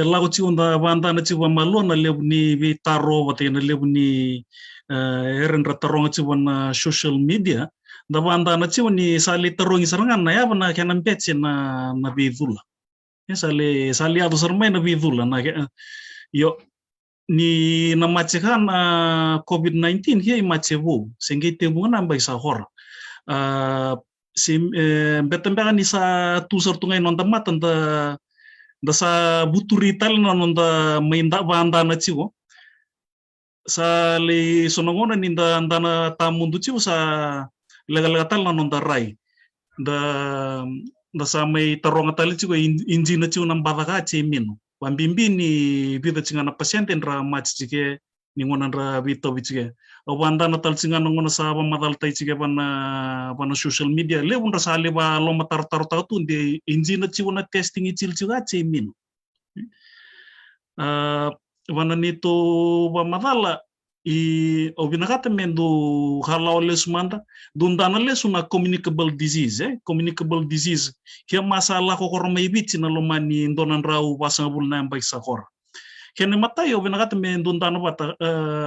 lago chi onda banda na chi wa malo na lebu ni vitaro wate na lebu ni eren ratarong chi na social media da banda na chi ni sali tarong isarangan na ya na kenan petse na bidula sali adu sarmai na bidula na yo ni na machekan COVID-19 hiya imachevo sengi temu na bai sa hor betembekan ni sa tusar tungai non tamatan da sa buturital na non da mainda banda na chiwo sa le sonongona ni da ndana tamundu chiwo sa legal tal na non da rai da ndasa may taronga tali chiko inji na chiu nambada ka che mino wambimbi ni vida chinga na pasyente ndra mach chike ni ngona ndra vito bichike wanda na tal chinga ngona sa ba madal tai chike bana social media le undra sa le ba lo matar tar ta tu de inji na chiu na testing ichil chiga che mino wana nito ba madala obinakata mendo halau les manda dundana les una communicable disease communicable disease kia masalah ko korma ibiti na lomani ndonan rau basangabul na mbay sakor kene matay obinakata mendo dundana bata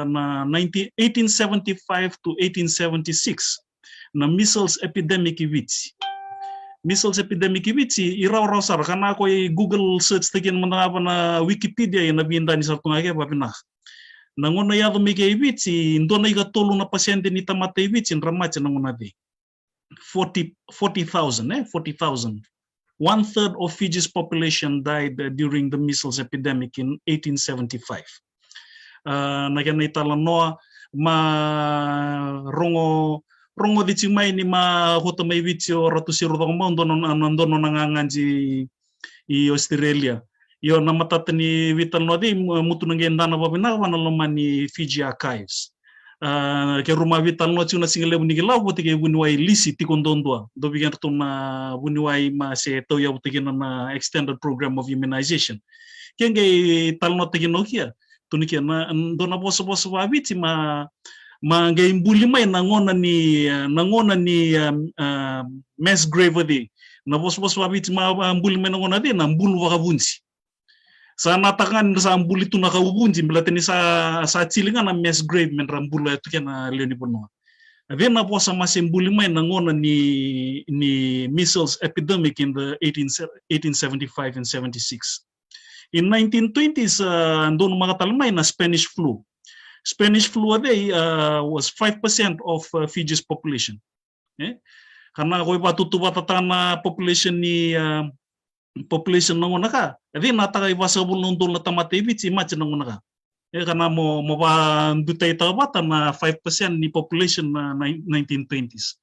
na 1875 to 1876 na measles epidemic ibiti measles epidemic ibiti iraw sar kana ko Google search takin manaba na Wikipedia na binda ni sartunga ke babinak nangona yado mike ibiti ndona iga tolu na pasyente ni tamata ibiti nramacha nangona de 40,000 40,000 1/3 of Fiji's population died during the measles epidemic in 1875 nagana itala noa ma rongo di chimai ni ma hota mai ibiti o ratusiru dong mo ndono nanganganji i Australia yo namatata ni vital no di mutu nangendana babina wana lomani Fiji Archives ke rumah vital no chuna single bunigi law botike bunwai lisi tikondondwa do bigan tuna bunwai ma se to ya botike na extended program of immunization kenge talno tikino kia tunikia na ndona boso babiti ma ngai mbuli mai nangona ni mass grave di na boso babiti ma mbuli mai nangona di na mbulu wakabunzi sa natakan sa ambuli tu nakaubunji belateni sa cilingan na mass grave men rambula itu kena leoni pono then na posa masih mbuli mai nangona ni measles epidemic in the 1875 and 76 in 1920s ndon magatal mai na Spanish flu ade was 5% of Fiji's population karena koi batutu batatana population ni population nangona ka adi nataka ibasabul nundul na tamate ibiti match nangona ka kana mo ba dutay tabata na 5% ni population na 1920s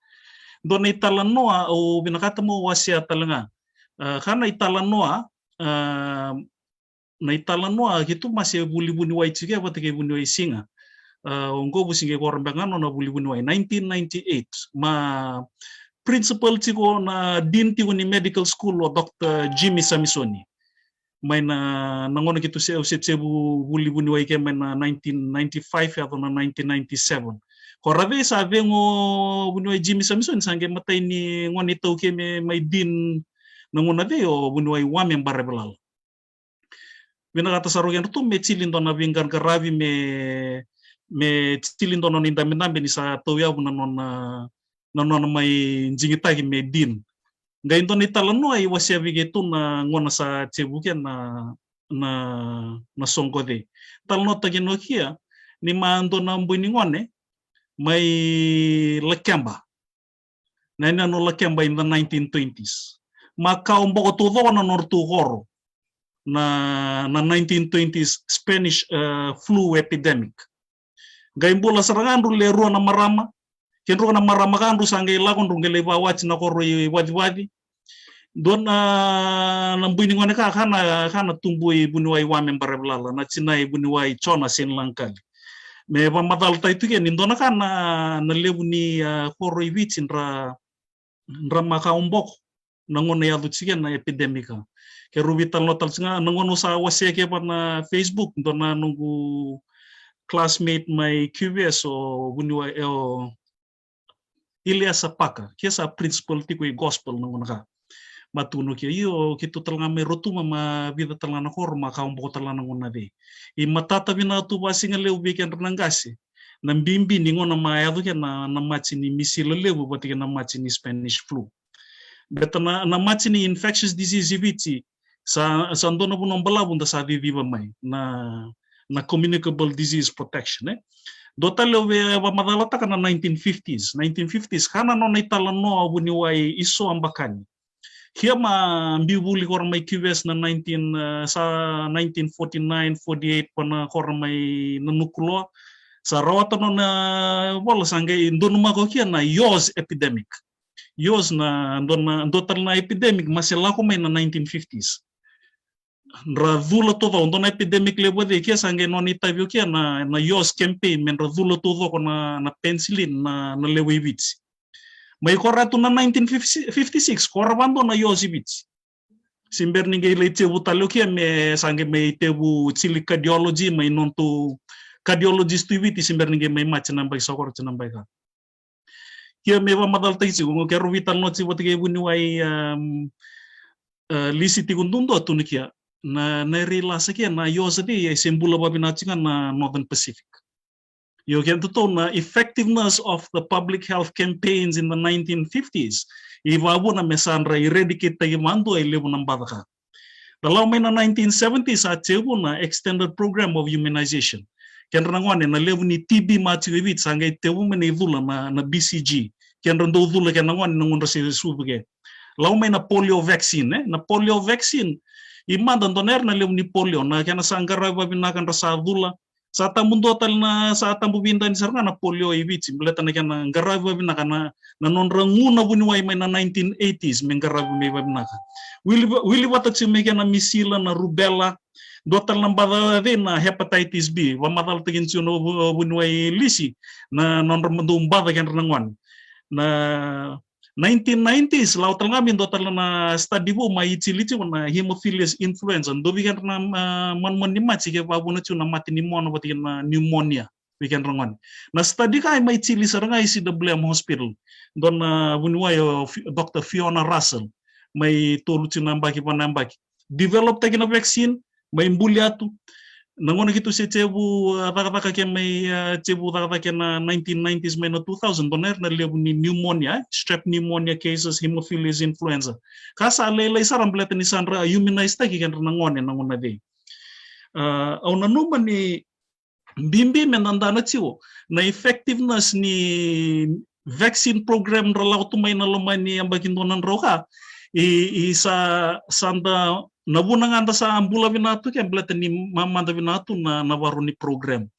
don italan noa o binakata mo wasya talanga kana italan noa na italan noa gitu masih buli-buni wai chige batike buni wai singa ongo businge kormbangano na buli-buni wai 1998 ma principal tigo na dean tigo ni medical school o Dr. Jimmy Samisoni may na nangona kitu sebu buli-buni wai ke may na 1995 atau na 1997 korabe sabi ngo buni wai Jimmy Samisoni sange matay ni ngoni tau ke may dean nangona de o buni wai wame barebelal binakata sarugen tu me chilindo na vingar garavi me chilindo no ninda ni sa tau ya nanon may jingitagi me din ngayon to ni talano ay wasya bigeto na ngona sa chebuken na songko de talno tagino kia ni mando na mbuni ngone may lakamba na no lakamba in the 1920s makao mboko tudo na nortu goro na 1920s Spanish flu epidemic ngayon bola sarangan ruleru na marama kenro na maramakan rusange lakon rungele bawach na koroi wadi don nambuini ngone ka kana tumbui bunuai wame bareblala na chinai bunuai chona sin lankali me pamadal ta itu ken indona kana na lebuni koroi vichin ra makaumbok nangone ya duchigen na epidemika ke rubital notal singa nangono sa waseke pa na Facebook dona nunggu classmate my QBS o bunuai Ilyas Sapaka, kiasa principal tiko gospel nangona ka. Matuno kia iyo kitu talanga me rotu mama vida talanga korma kaumbo talanga ngona de. I matata bina tu basinga leu biken renangasi. Nambimbi ni ngona maayado kia na machi ni misila leu batika na machi ni Spanish flu. Beta na machi ni infectious disease ibiti sa andona bunong balabunda sa viva mai na communicable disease protection Dotale wa madalata kana 1950s kana no naitala no abuni wai iso ambakani hiama mbibuli kormai QS na 1949 48 pana kormai nanukulo sa rawata no na wala sangai ndonuma ko kia na Yaws epidemic yos na ndotal na epidemic masih laku may na 1950s. Radhula todo na epidemic level de kia sange non itavio kia na yos campaign men radhula todo ko na penicillin na lewe ibits. May koratu na 1956 korabando na yos ibits. Simber ninge le tebu talio kia me sange me tebu chili cardiology may nonto cardiologist ibiti simber ninge may match nambay sokor nambay ka. Kia me va madal taisi ko kero vital no chibo tige buni wai lisi tigundundo tunikia na relasa kia na yosa di sembula babinachinga na Northern Pacific. You can to na effectiveness of the public health campaigns in the 1950s. Iwabu na mesandra eradicate tayo mando ay lebu ng badaka. Dalam may na 1970s at chebu na extended program of immunization. Kaya rangwan na lebu ni TB machibit sangay tebu may na na BCG. Kaya rando dula kaya rangwan nung unra si subige. Law may na polio vaccine na polio vaccine. Imandan doner na lebu ni polio na kaya nasanggara babinakan rasa dula. Sa tamundo tal na sa tambubinda ni saranga na polio ibit simulata na kaya na garaba babinakan na nonranguna bunuway may na 1980s may garaba may babinakan. Willy watak si may kaya na misila na rubella dotal ng bada din na hepatitis B. Wamadal tingin siya no bunuway lisi na nonramandong bada kaya nangwan. Na 1990s lautal ngamin dotal na study po may ichilichi na hemophilus influenza dobi kan na man ni match ke babu na chuna mati pneumonia pati na pneumonia weekend rangan na study kay may ichili saranga ICWM hospital don bunuway Dr. Fiona Russell may tulu chuna mbaki panambaki develop tagi na vaccine may imbuliatu nangono gitu si cebu taka kaya may cebu taka kaya na 1990s may na 2000 doner na lebu ni pneumonia strep pneumonia cases hemophilus influenza kasa lelay sarang belata ni sandra immunize tagi kan nangono nangona de au nanuman ni bimbi menanda na ciwo na effectiveness ni vaccine program ralaw tumay na lumay ni ambakin donan roka isa sanda nabunang anda sa ambula binatu kaya belata ni mamanda binatu na nawaru ni program.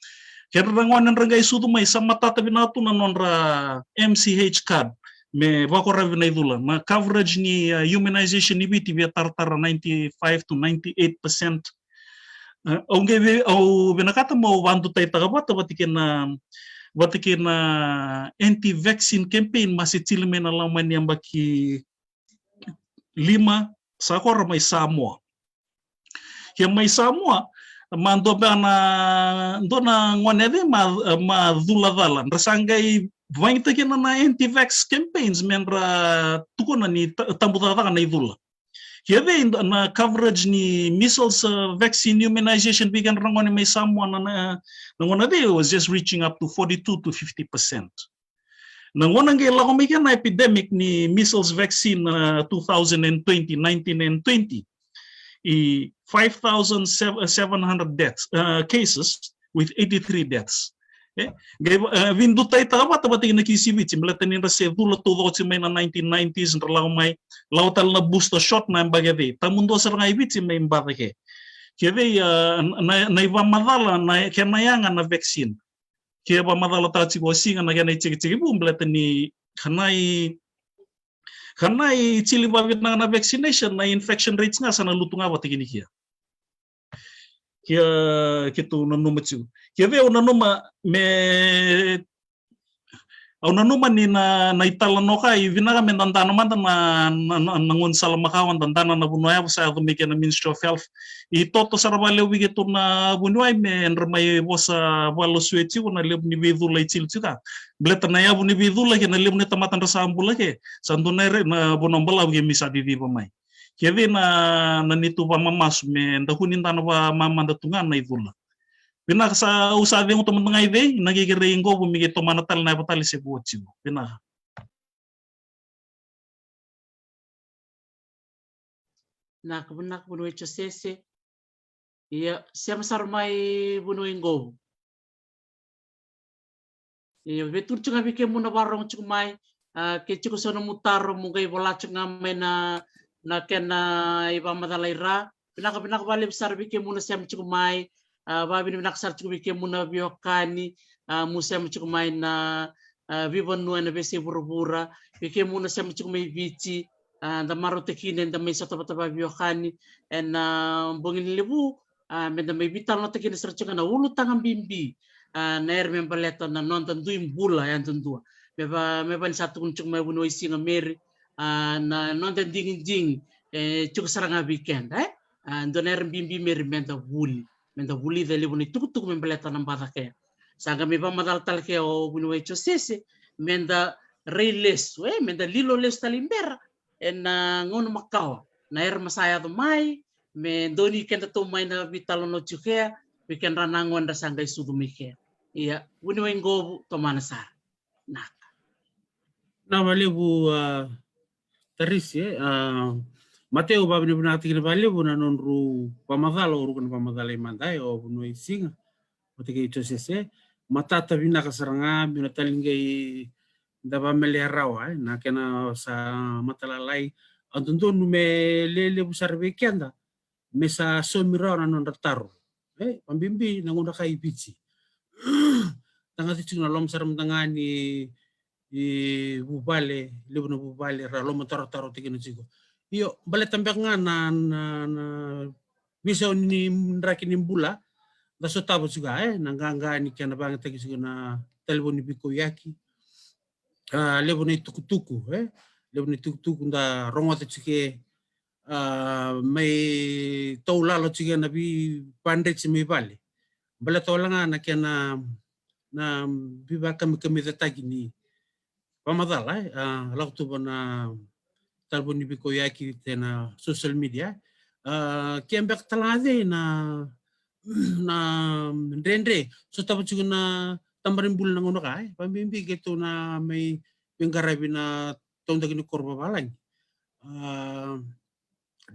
Kaya rangwan ng rangay sudo may sa matata binatu na nonra MCH card me wakora binaidula na coverage ni immunization ni biti via tartara 95 to 98%. Au binakata mo wantu tay tagabata batikin na anti-vaccine campaign masih chilme na laman yang baki 5 sakor may Samoa. Yang may Samoa mando ba na do na ngonede madula-dala. Rasangay vainta kina na anti-vax campaigns menra tukuna ni tambutata na idula. Kaya na coverage ni measles vaccine immunization bigan rangon may Samoa na ngonede was just reaching up to 42 to 50%. Nangonang kailangan may na epidemic ni measles vaccine 2020, 19 and 20. 5,700 deaths, cases with 83 deaths. Windu tay tawa tabating nakisibit simlatanin ra se dulo todo si may na 1990s nralaw may lautal na booster shot na bagade. Tamundo sa nga ibit si may mbake. Kaya na iba madala na kanayangan na vaccine. Kaya ba madala ta si singa na ganay chiki bum belatan ni kanay chili babit na vaccination na infection rates nga sa naluto nga pati kinikiya. Kaya kito nanumatsu. Kaya veo nanuma me au nanuma ni na italano ka ivinaga men tantana man na nangon salamakawan tantana na bunuay sa atumike na Ministry of Health itoto sarabale wigito na bunuay me enrmay bosa walo suechi na leb ni vidula ichilchika bleta na yabu ni vidula ke na leb ni tamatan sa ambula ke sandunere na bonombala ge misa di pamay kaya na nito pa mamas me ndahunin tana pa mamandatungan na idula Pina sa usabi mo teman mga ide, nagigiring ko bumigay to manatal na patali si buotsi mo. Pina. Nak bunuh sese. Iya, siapa sarmai bunuh inggo. Iya, betul cunga bikin muna barong cumai. Kecik sono mutar mungkin bola cunga mena kena iba madalaira. Pina balik besar bikin muna siapa cumai. Babi ni naksar cukup bikin muna biokani musim cukup main na vivan nuana bese burubura pike muna sa mchuk may bici da maro tekine da may sa taba biokani en bongin lebu menda may vital no tekine serchuka na ulu tangan bimbi na membaleto na nonton duim bula yan tundua meba satu kuncuk may buno isinga meri na nonton dingin ding cuk saranga weekend doner bimbi meri menda buli da lebu ni tuk membaleto na bata kaya sanga me pamadal tal ke o buno echo sese menda railes menda lilo les talimbera en ngono makawa na masaya to mai me doni kenta to mai na vitalo no chukea weekend ranangon da sanga isudu mike iya buno engo to manasar na malibu taris Mateo babni bunati kini balibu na nonru pamadalo urukan pamadalo imandai o buno isinga matike itu sese matata bina kasaranga bina talingai daba mele rawa na kena sa matalalai antuntu me lele besar weekenda mesa somira na non rataru pambimbi na ngunda kai bici tanga ticu na lom saram tangani bubale lebu na bubale ra lom taro tikina cigo iyo bale tambak nga na bisa ni ndraki nimbula da so tabo juga nanganga ni kana banget tagi juga na telepon ni biko yaki lebu ni tuku lebu ni tuku da rongot cike may taulalo cike na bi pandre ci bale bala tolanga na kana na biba kami tagi ni pamadala laktu bana telepon ni biko yaki tena social media kembek talade na rendre so tapo juga na tambarin bul na ngono kai pambimbi gitu na may pingarabi na tonda gini korba balang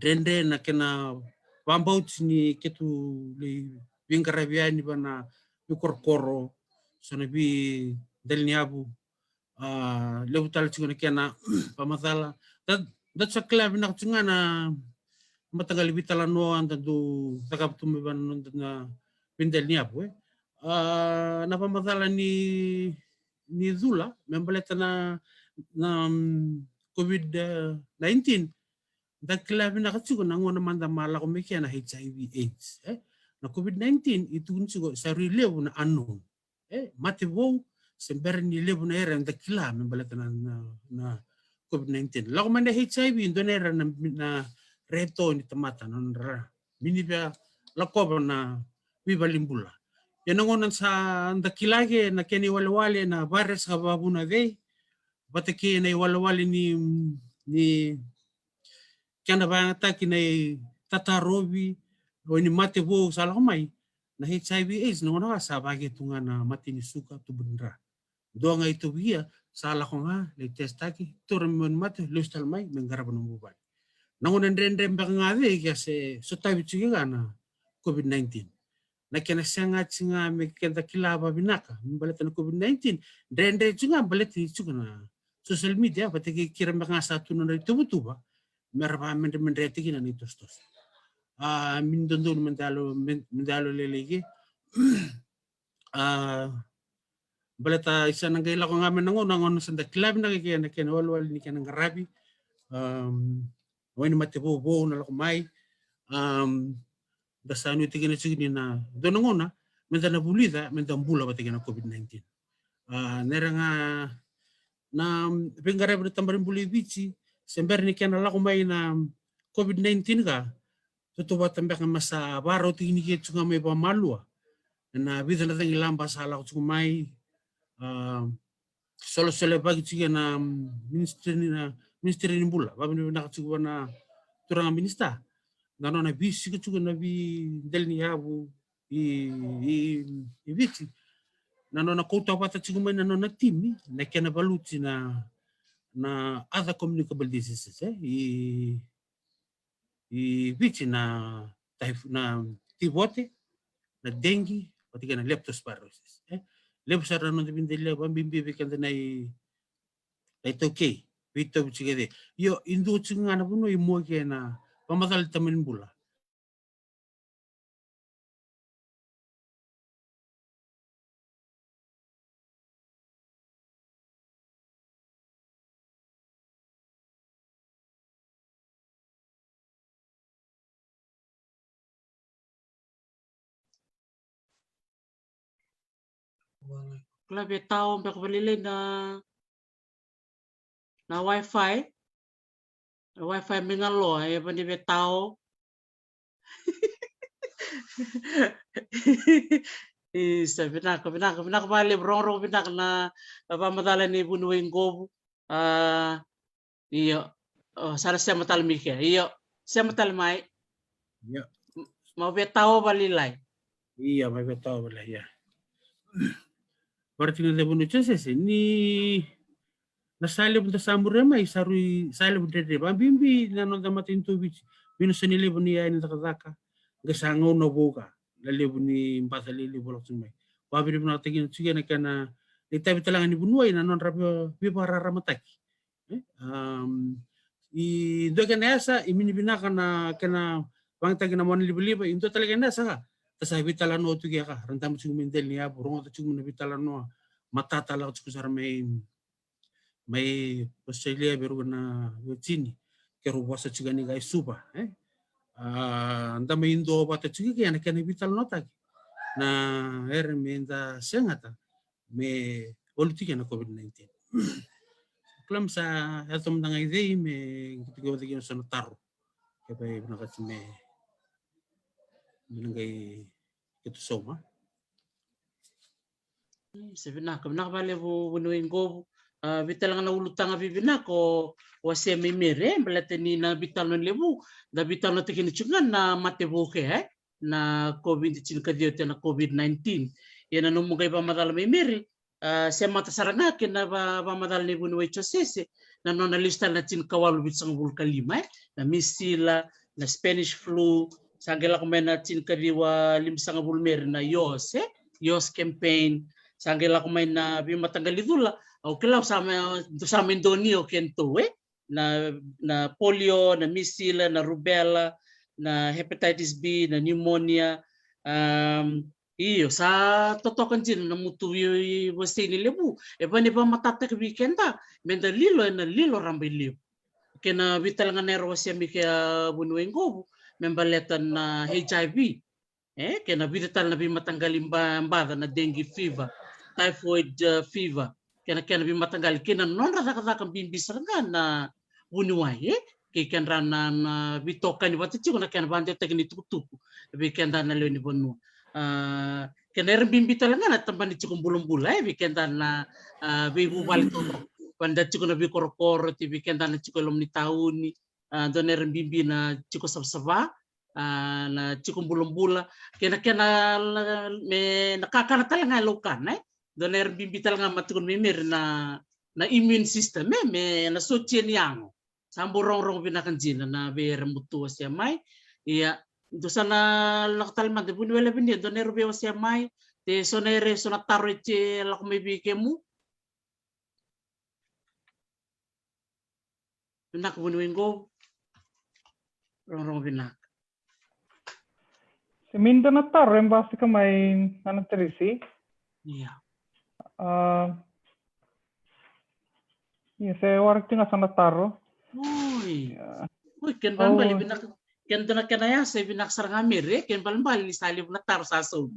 rendre na kena pambau ni ketu li pingarabi ni bana koro so na bi del niabu lebu tal juga na kena pamatala dat sa klab na kunga na matagal bitala no anda do takap tumiban na pindel niya po na pamadala ni Zula membaleta na COVID-19 dagkila na katsugo na ngona manda mala ko mekia na HIV AIDS na COVID-19 itu nsugo sa relevo na unknown mati wo sember ni levo na era dagkila membaleta na COVID-19 lako man HIV indonera na reto ni tamata non minibya lakoba na bibalimbula yanangonan sa ndakilage na keni walawale na virus ka babuna de batake na walawale ni kana ba taki na tatarobi o ni mate bo sala mai na HIV AIDS no na sa bagi tunga na mati ni suka tu bundra doanga itu bia sala ko nga le testaki turmon mate lustal mai mengarap no mobile nangonan rendre mbangade kya se sotabi chiga na COVID-19 na kena sanga chinga me kenda kilaba binaka mbaleta na COVID-19 rendre chinga baleti chuga na social media batiki kira mbanga satu no tubutuba merba mendre tikina ni tostos min dondon mendalo lelege baleta isa nangay lako ngamen nangon sanda kilaba na kena walwal ni kena ngarabi wani mate bo na lako mai dasanu tigina sigini na donongona menda na bulida menda mbula batigina COVID-19 neranga na pengare ber tambarin buli bici sember ni kana lako mai na COVID-19 ka tutu batambak masa baro tigini ke tsunga mai ba malua na bida na tangi lamba sala ko mai solo bagi tiga na ministeri ni bula babini na tsuga na turanga minista nano na bisi ka juga na bi del ni habu i bisi nano na kota pata juga mai nano na timi na kena baluti na other communicable diseases i bisi na tibote na dengue patika na leptospirosis leptospirosis no bin del bimbi bikanda na ito okay Vito chigede yo indu chinga na puno imo ke na pamadal tamin bula Klabe tao mbak balile na wifi. Wifi mingalo ay bani be tao. Isa binaka bale bronro binaka na pamadala ni bunuing gobu. Iyo sana siya matalmike. Iyo siya matalmay. Iya. Mau be tao balilay. Iya, may betaw wala ya. Berarti na bunu chese ni nasali bunta samure mai sarui sali bunta de bimbi na no damatin tu binu senile buni ya ni takaka. Gasango no boga. Lali buni mbasali li bolok sumai. Wabi buna tingin sige na kana ita bitalangan ni bunuai na non rabi para ramataki. I do kana asa imini binaka na kana bang tagi na mon liba into talaga na sa sa bitala no tu ka rantam chung mindel niya burong to chung bitala no matatala ko sar may Australia beru na wetini kero wasa chugani guys suba anda may indo bata chugi kaya na bitala no tagi na menda sengata me politika na COVID-19 klam sa atom nang idei me kitigo tagi sa taro kaya nakat me menengai itu soma. Sebenarnya bale bunuing gobu. Bitalang na ulutang bibinako wase mimire balateni na bital no lebu da bital no tikini chungan na matebuke na COVID-19 kadio na COVID-19 yana no mugay pa madal mimire se mata saranga kina ba madal ni bunuwe chosese na no na lista na tin kawalu bitsang bulkalima na misila na Spanish flu sangela kumena tin kadiwa limsang bulmer na yos campaign sangela kumain na bimatanggalidula o kilaw sa Indonio kento na polio na misila na rubella na hepatitis B na pneumonia iyo sa totokan din na mutuyo wasti ni lebu e ba ni ba matatak weekenda menda lilo na lilo rambilio kena bitalangan nero siya mi kaya bunueng gobu membaletan na HIV kena bital na bimatanggalin bada na dengue fever typhoid fever kena bimatanggal kena non rata kan bimbis na bunuai kaya rana na bitokan ni batu na kena bande teknik tuku kena na leoni bonu kena bimbi talaga na tamban ni cukup bulung-bulay kena na bibu balik panda cukup na bikorokoro ti kena na cukup lom ni tahun ni doner bimbi na cukup sabsaba na cukup bulung-bula kena me nakakana talaga lokan doner bimbi talaga matukun mimir na immune system me na socien yang samburong-rong binakan jina na bere mutu siya mai iya do sana naktalman de bunwela bindia doner be siya mai te sonere sonataro che lak may bikemu binak bunwingo rong binak Se minda na taro em basi ka may terisi. iya Iya, saya warak tinga sana taro. Uy, ken bali binak ken dana kenaya sa binak sarngamir ken bali salib na taro sa so.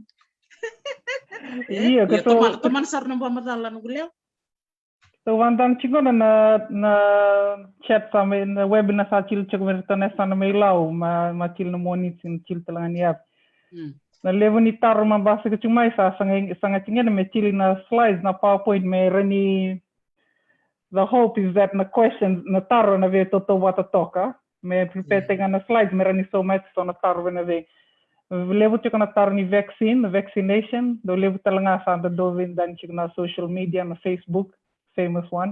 Iya, kato teman sar nang pamadalan gulew. So wantan chigo na chat sama na webinar sa chil chuk merta sana may law ma chil na monit sin chil talangan yap. Na level ni taro mabasa ka chumay sa sanga chinga na may chili na slides na PowerPoint may rani. The hope is that na questions na taro na ve toto wata toka may prepare na slides may rani so much so na taro na ve level chuk na taro ni vaccination do level talanga sa do vin dan chuk na social media na Facebook famous one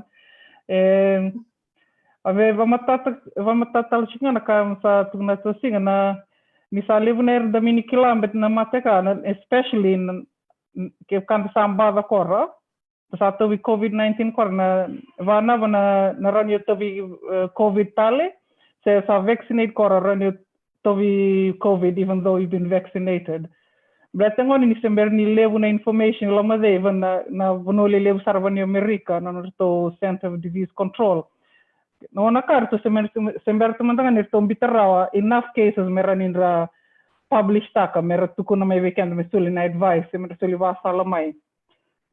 ave vamatatal chuk na kam sa tugna to singa na misali vuner da mini kilambet na mateka especially ke kan samba da korra sato vi COVID-19 kor na vana na ranyo to vi COVID tale se sa vaccinate kor ranyo to vi COVID even though you've been vaccinated. Berarti ngoni ni sember ni levu na information lama de even na vonoli levu sarvan ni Amerika na to Center of Disease Control. No na karto sember teman-teman ni to bitarawa enough cases meranin ra publish taka merat tukuna may weekend mesuli na advice merat suli wasala mai.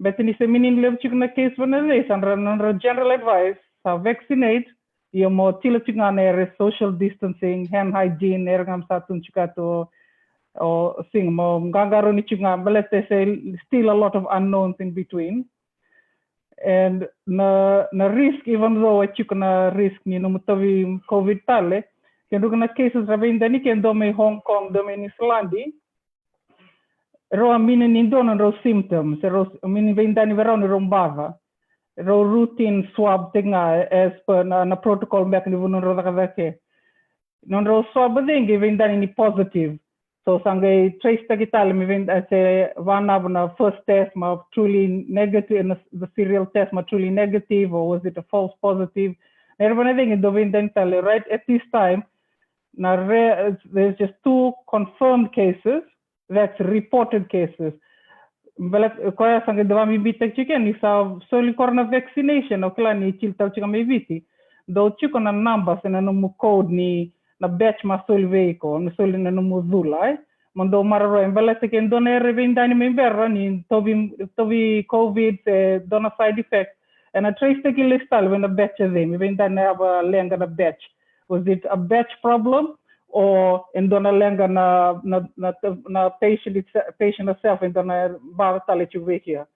But in the meaning level chicken case when it is under general advice, vaccinate, you more chicken social distancing, hand hygiene, ergam satun chikato, or sing more gangaro ni chicken, but let's say still a lot of unknowns in between. And na risk, even though a chicken risk, you know, mutavi COVID tale, can do cases of indani can do me Hong Kong, do me in Islandi. Ro aminin indon ro symptoms, ro aminin indani veron rombava. Ro routine swab tinga as per na protocol mechanism ro dakavake. Non ro swab dingi indani ni positive. So sangai trace tagital mi vind as a one of the first test ma truly negative and the serial test ma truly negative, or was it a false positive? Everyone thing in the wind right at this time. Now there's just 2 confirmed cases. That's reported cases. Kaya sangai dawa mi bitek chicken is solely corona vaccination o kila ni chilta chika mi biti. Do chicken na numbers na no code ni na batch ma soli vehicle na soli na no muzula. Mondo mararo embala chicken donere vindani memberra ni tobi COVID dona side effects. And I traced the listal when the batch is in. Vindani have a lenga na batch. Was it a batch problem? Or in dona lenga na patient itself in dona baratale chuvekia.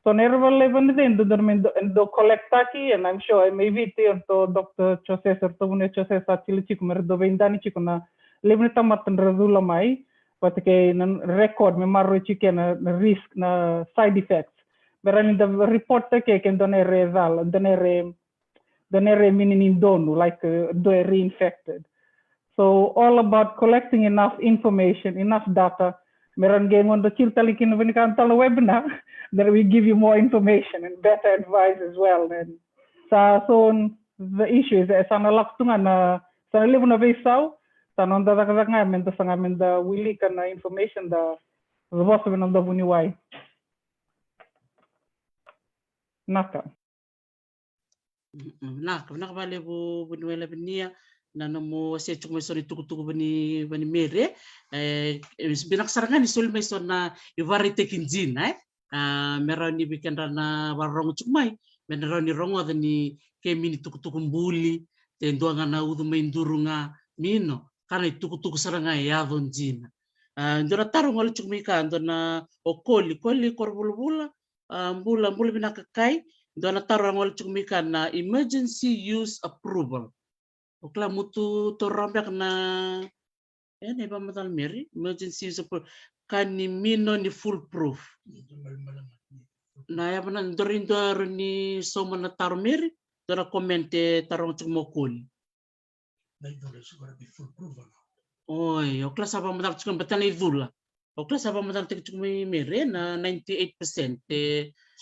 So never even then do collect taki, and I'm sure maybe to Dr. Choses or Tobune Choses actually chikumer do vendani chikuna limita matan razula mai, but ke record me marro chicken risk na side effects. But in the report take can donere result donere meaning donu like do reinfected. So all about collecting enough information, enough data. Meron game on the chiltalikin when you can tell a webinar that we give you more information and better advice as well. And so the issue is that sana laktungan na sana live na besaw sana onda nga men to sanga men the willy kan information the boss of the buniwai. Naka. Naka bale bu bunuela benia. Na mo se chukmo so ni tukutuku bani mere binak sarangan ni sul so na ivari tekinjin meron ni bikin na warong chukmai meron ni rongo ni kemi ni tukutuku mbuli tendo nga na udu maindurunga mino kana tukutuku saranga ya donjina ndora tarong wal chukmi ka ndona okoli korbulbula mbula binak kai ndona tarong wal chukmi ka na emergency use approval. Okla mutu torambak na ne ba matal meri emergency support kan ni mino ni foolproof na ya banan dorindo ni somo na tar meri dora komente tarong chumokul oi okla saba matal chum batan idula okla saba matal tek chumi meri na 98%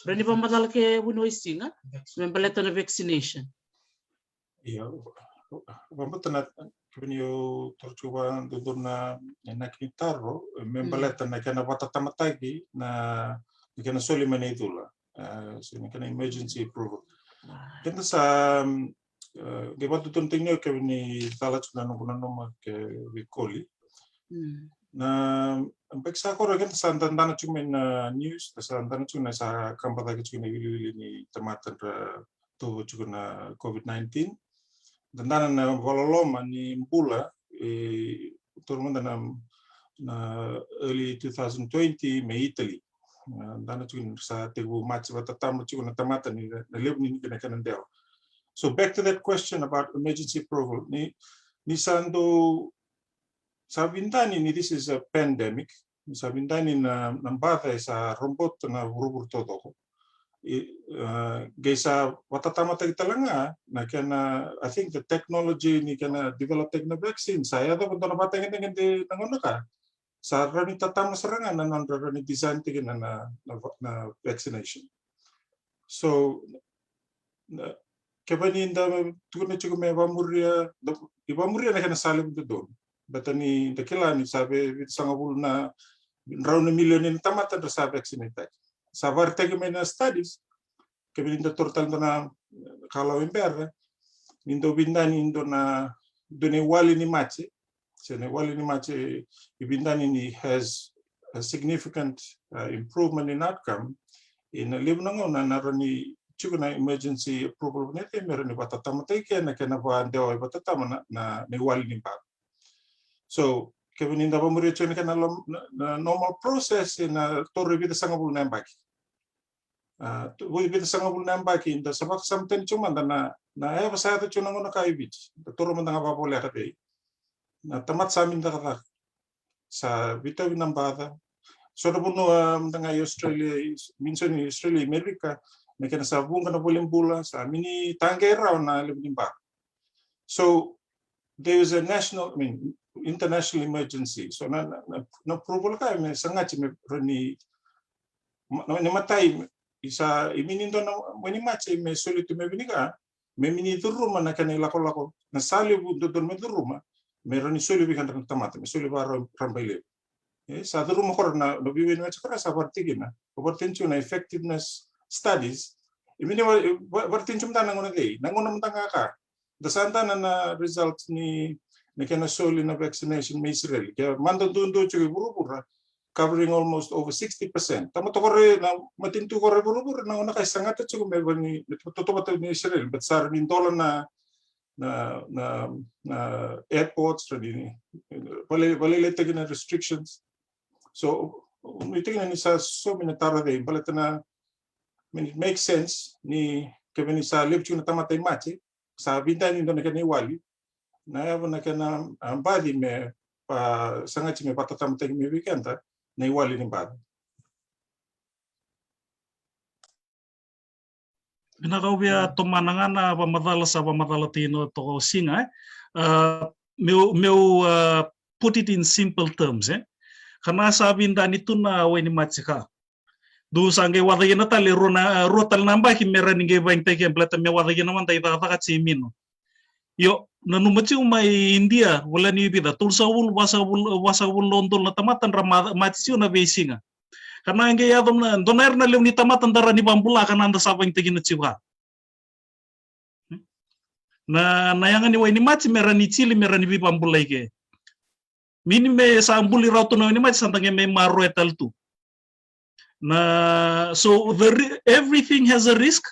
rani ba matal ke buno isinga membeleta na vaccination Vamos a kwenye torchuwa nduduna na kintarro membaleta na kana watatamatagi na kana soli manedula so kana emergency approval kenda sa gebatu tontingyo kwenye talat na nunguna noma ke vikoli na peksa ko kenta sa ndana chumen news sa ndana chuna sa kampata ke chuna wili ni tamatan to chuna COVID-19 Dandana na vololoma ni mbula turmanda na early 2020 me Italy. Dana tuin sa tegu match batatamu chuna tamata ni na lebni ni kana deo. So back to that question about emergency approval. Ni sando sabindani ni this is a pandemic. Sabindani na nambata sa robot na urubur todo. Gesa watatama talanga na kana I think the technology ni kana develop the vaccine saya to punta na batang ngende nangono ka sa rani tatama sarangan na rani design tigin na vaccination so kebani inda tukuna chuko me bamuria na kana salim do batani dakila ni sabe sangabul na raun million ni tamata sa vaccinate Sabar tegi mena studies, kebelinda total na kalau ember, nindo bindani nindo na done wali ni mache, sene wali ni mache, bindani ni has a significant improvement in outcome ina libnango na narani chukuna emergency approval nete merani batatama teke na kena ba ndewa batatama na ni wali ni ba. So kevin inda bamuri chene kana normal process na torre bita sangabul nembaki. Voi bita sangabul nembaki inda sabak samten cuma na eva saya tu cuma ngono kai bit. Torre mendanga ba boleh kate. Na tamat samin da kata sa bita binambada. So na puno mendanga Australia minsan Australia Amerika na kena sabung kana boleh bula sa mini tanggera na lebih ba. So there is a international emergency. So na approval ka me sangat me rani matai isa iminindo na mani mache me solitu me binika me mini turuma na kanila lako na sali bu don me turuma me rani soli bi kan tamata me soli baro rambaile sa turuma kor na no biwe na chakra sa partigina oportunity na effectiveness studies imini bartinchum ta nangono dei nangono mtanga ka dasanta na results ni kena soli na vaccination me Israel kaya mando dundo chugi buru covering almost over 60%. Tama to kore na matintu kore buru na una kay sangat chugi me bani to ni Israel but sar nin dolan na airports ni bale lete gina restrictions. So mitigina ni sa so minatara de balatana it makes sense ni kevin sa lepchu na tamatay machi sa binta ni don ni wali na yawa na kena badi me pa sangat me patatam teg me weekenda na iwali ni bad. Pinakawia tumanangana pamadala sa pamadala tino to singa meu put it in simple terms karena sabi nito na weni machika do sange wadagina tali rotal namba ki meraninge bainte ke blata me wadagina man ta ka chimino yo nanumachi umay India wala ni bida tulsawul wasawul londol na tamatan ramatiyo na besinga karena nge yadom na donair na lew ni tamatan dara ni bambula kana anda sabang tigin na chiwa na nayangan ni way ni machi merani chili merani bi bambula ike mini me sa ambuli rauto na ni machi santange me maro etal tu na so everything has a risk.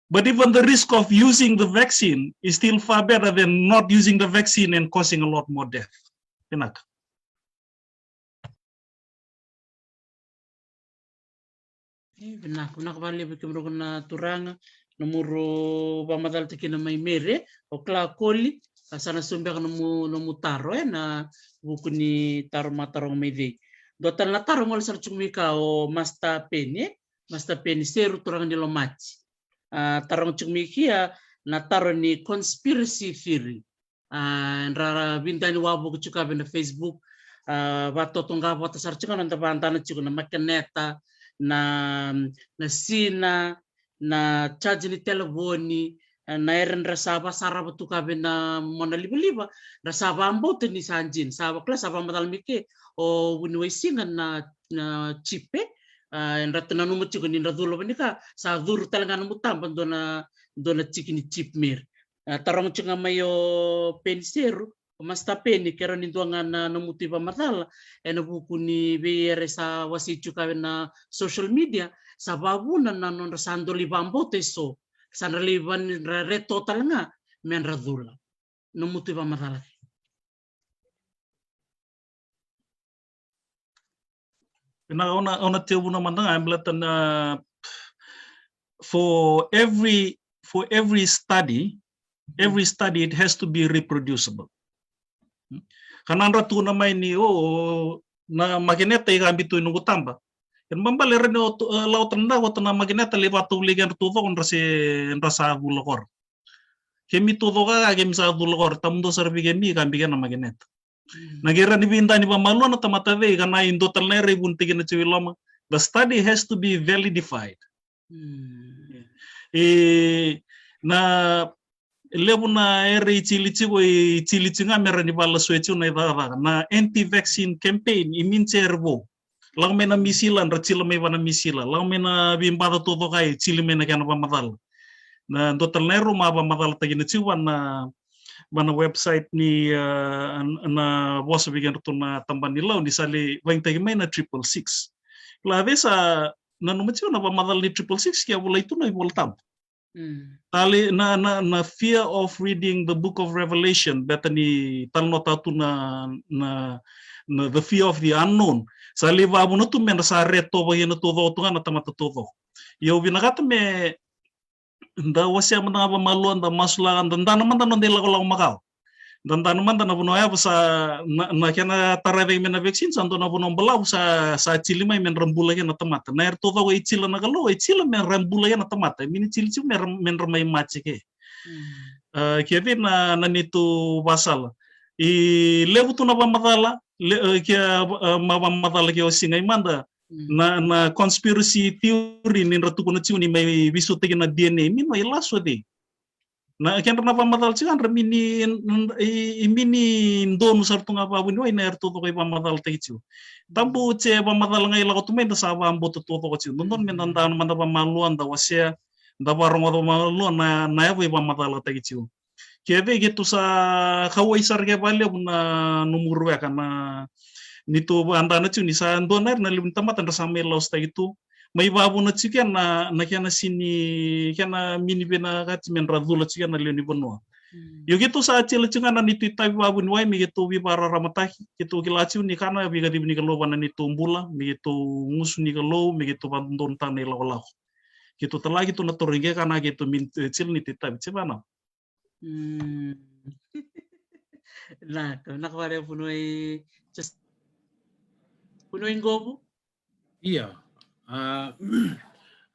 But even the risk of using the vaccine is still far better than not using the vaccine and causing a lot more death. Enak. Benak bali bikimro na turanga numuro pamadal tikina may mere o klakoli sana sumbek no taro na buku ni taro matarong may day. Dotan na taro ngol sar chumika o masta peni seru turang nilo machi. Tarong chumikia na taro ni conspiracy theory rara bintani wabu kuchuka na Facebook wato tunga wata sarchika na tabantana chuko na makaneta na sina na charge ni telefoni na eren rasaba saraba tukabe na mona liba rasaba ambote ni sanjin saba klas saba matalmike o winwe singa na chipe ratna numut chiku ni radulo benika sa dur talaga mutamban dona chikini chip mir tarong chinga mayo penseru masta peni kero ni duanga na numuti pa matala eno buku ni bere sa wasichu ka na social media sa babuna na non rasando libambo teso san reliban re total nga men radula numuti pa matala. Ona tebu na mandang amblatan for every study it has to be reproducible. Kanandra tu na may ni na magineta igambitu nungu tamba. Yan mambalera ni lautan na wata na magineta liwatu ligan tuto kon rasa gulokor. Kemi tuto ka kemi sa gulokor tamundo sarbi kemi igambigan na magineta. Nagira ni binta ni pamaluan na tamatave kana indo talnere buntigin na chiwiloma. The study has to be validified. Na lebu na ere chilichi nga mera ni bala suechu na idara na anti-vaccine campaign imincherbo. Lang may na misilan rachila may wana misila. Lang may na bimbada todo kay chili may na kana pamadal. Na indo talnere mapamadal tagin na chiwan na mana website ni na boss bigyan to na tamban nila ni sali wang tagi may na 666. Lave sa na numatiu na pamadal ni 666 kia bola itu na bola tab. Tali na fear of reading the book of Revelation beta ni talno tatu na the fear of the unknown. Sali babu na tu men sa reto ba yena todo tu na tamata todo. Yo binagata me nda wasya manda ba maluan da masula nda naman da ndela ko lang makal. Nda naman da na buno ya sa na kena tarave men na vaccine santo na buno bala sa chilima men rambula ya na tamata. Na er todo wa ichila na galo ichila men rambula ya na tamata. Mini chilchi men ramay machi ke. Kaya na nito basal. I levo tu na pamadala kaya mapamadala kaya singay manda. Na conspiracy theory ni ratu kuna ciu ni may bisu tegi na DNA min may laso di na kaya na pamadal ciu kan mini ndonu sartu nga pa bunyo ay na erto to kay pamadal tegi ciu tambu ce pamadal ngay lako tumay na sawa ambo to ko ciu nondon men tanda man da pamaluan da wasya da barong da maluan na yawo pamadal tegi ciu kaya gitu sa kawai sarga balya na numuru ya kana nito andana ciu ni sa donar na lim tamat na sa melos ta itu may babu na ciu na kaya na sini kaya na mini bena kat men radula ciu na leoni bonwa yo gitu sa ciu ciu na nito tabi babu ni wai mi gitu bi para ramataki gitu kila ciu ni kana bi gadi ni kalo bana nito mbula mi gitu ngus ni kalo mi gitu bandon tan ni law gitu telah gitu na toringe kana gitu min ciu ni tabi ciu mana nah nakawari punoi just punuin gobu? Iya.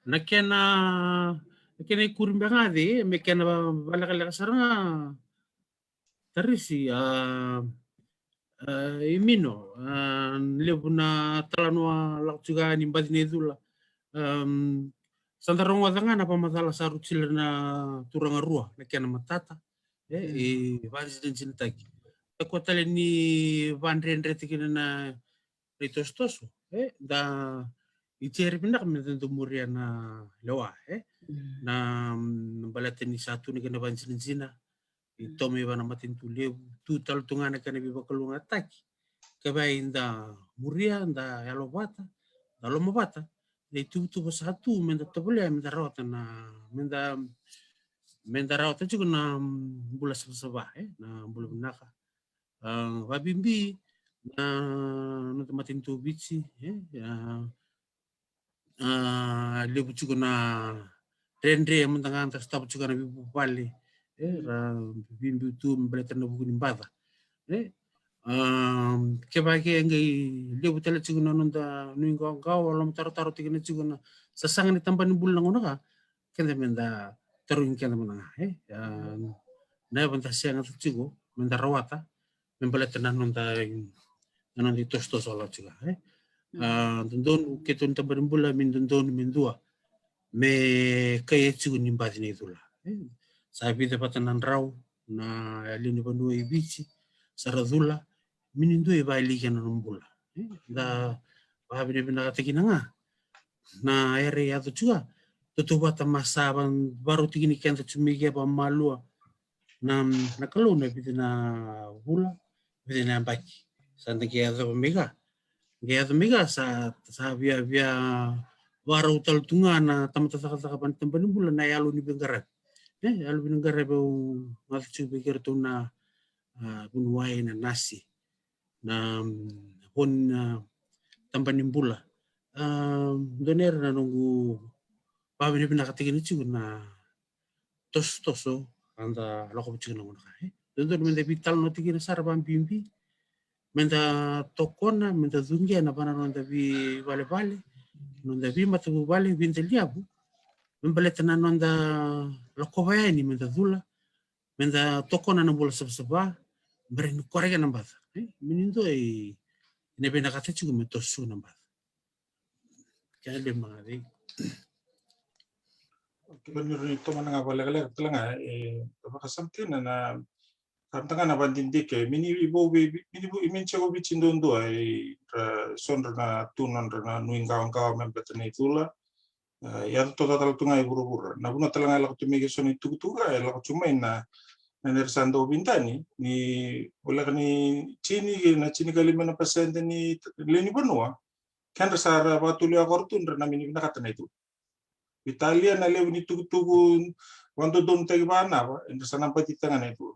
Nakena ikurin bangade, mekena balakala saranga tarisi imino lebuna talanua lakjuga ni badine dula santarong wadanga na pamatala saru na turanga rua nakena matata vansin sintagi takwatale ni vanrendre tikina na ritostoso da iteri pindak mententu muria na lewa na balate ni satu ni kana vansin sina itome bana matintu le tu tal tungana kana biba kalunga taki kabai inda muria nda yalobata dalomobata le tu satu menda tabule menda rota na menda rota juga na bula sabah na bula benaka babimbi na nutamatin tu bici lebu juga na rendre mentangan tas tabu juga na bibu pali bimbi tu membeli na buku nimbada kebagi ngai lebu tele juga na nunda nuingau kau alam taruh tigina juga na sasang ni tampan bulan ngona kena menda teruin kena menang na banta siang tu juga menda rawata membeli tenan nunda nanti tos olah juga tundon ketun tampan bulan mindon mindua me kaya juga nimbadi ni itulah sabi dapat tenan raw na alini bandu ibici saradula minindu ibali kana numbula da babi ni binakatikina nga na ere yato juga tutuba tamasaban baru tigini kenta cumige pa malua na nakalo na bitina bula bitina baki santa kiyato mega sa via baru taltunga na tamata pan tempan bula na yalu ni bengara yalu bengara bau ngatu pikir tu na bunwai na nasi na pon tampan bula doner na nunggu babi ni pinakatigin itu na toso anda loko bicu na ngona don menda vital no tigina sarban bimbi menda tokona menda dungia na bana nonda bi vale nonda bi matu vale vintel diabu membaleta na nonda loko bayani menda dula menda tokona na bola sabsaba beren korega na bata minindo ne pinakati juga metosu na bata kaya de mangade Benar itu mana ngapa lele telenga apa kasamtin na kantangan na bandindik mini ibu imin cego bicindon do ai sondra na tunan na nuingkawan membetene itula ya total tungai buru-buru na buna telenga la kutumige soni tuga la kutumai na nersando bintani ni bola ni cini kalimana pasente ni leni benua kan resara watuli akortun rena mini nakata na itu Italia na lew ni tugu wanto don tegi bana ba en sana pati tangan itu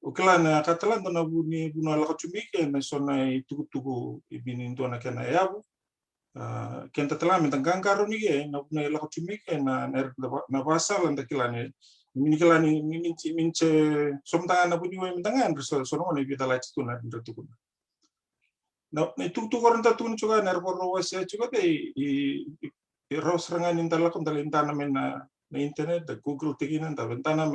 uklan katalan dona buni buna la kachumike na sona tugu ibini ndo na kana yabu kenta tala mentang karo ni ge na buna la kachumike na basal anda kilane mini mince somtangan na buni we mentangan sono ni bita la chituna ndratuku na tugu koran tatun juga nervoro wase juga i ros rangan intala kon talintana na internet da Google tiginan da ventana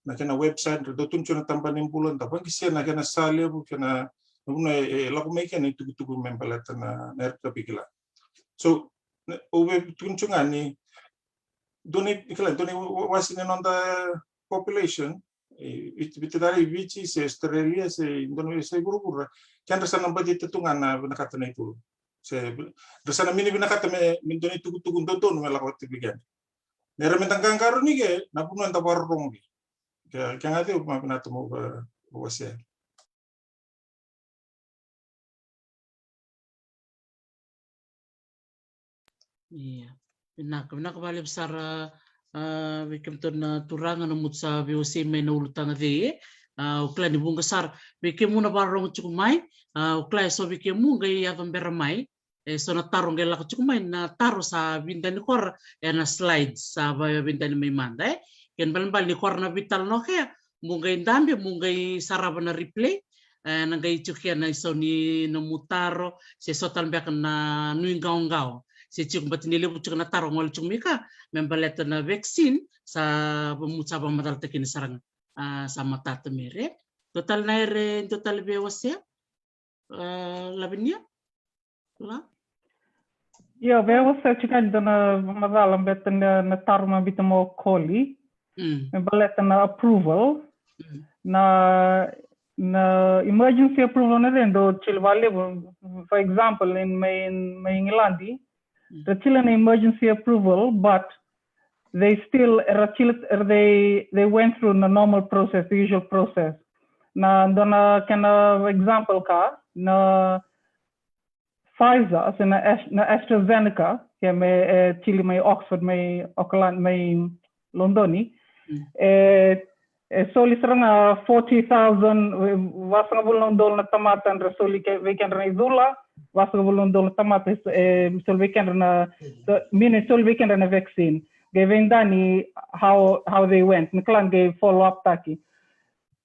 na kena website do tuncho na tampanin bulan da pangisia na kena salia bu kena una la ko meke na tugu membelata na nerta pikila so obe tuncho ngani doni ikala doni wasine on the population bitadari vici se Australia se Indonesia guru kan rasana badi tetungan na nakatana itu se rasana mini binakata me doni tugu don me la ko tibigan Nera mentang karo ni ke napunan ta parrong ni. Kaya ngati ma pinato mo ba wase. Iya. Pinaka bali besar bikin na turangan na mutsa VOC may na ulutang de ukla ni bunga sar bikin muna parrong cukumay ukla so bikin mu gay yavan beramay so na tarong gay lako cukumay na taro sa bintan ni kor na slides sa bintan ni may manda yan balambal ni kor na vital no kaya mungay dambi mungay saraba na replay nangay chukya na iso ni namutaro si sotal biak na nuing gaong si chuk bat nilibu chuk na tarong wal chumika membaleta na vaksin sa pemutsa pamadal tekin sarang sa mata temere total na ere total bewasya labinya la Iya, bewasya chikan dana madal ambeten na tarma bitamo koli membaleta na approval na emergency approval na rin do chilwale for example in may England the Chilean emergency approval, but they still they went through the normal process, the usual process. Na dona kana example ka na Pfizer na AstraZeneca ke may Chile may Oxford may Auckland may Londoni soli seranga 40,000 wasanga bulong dol na tamatan rasoli ke weekend na izula wasanga bulong dol na tamatan sol weekend na sol weekend na vaccine gave dani how they went niklan gave follow up taki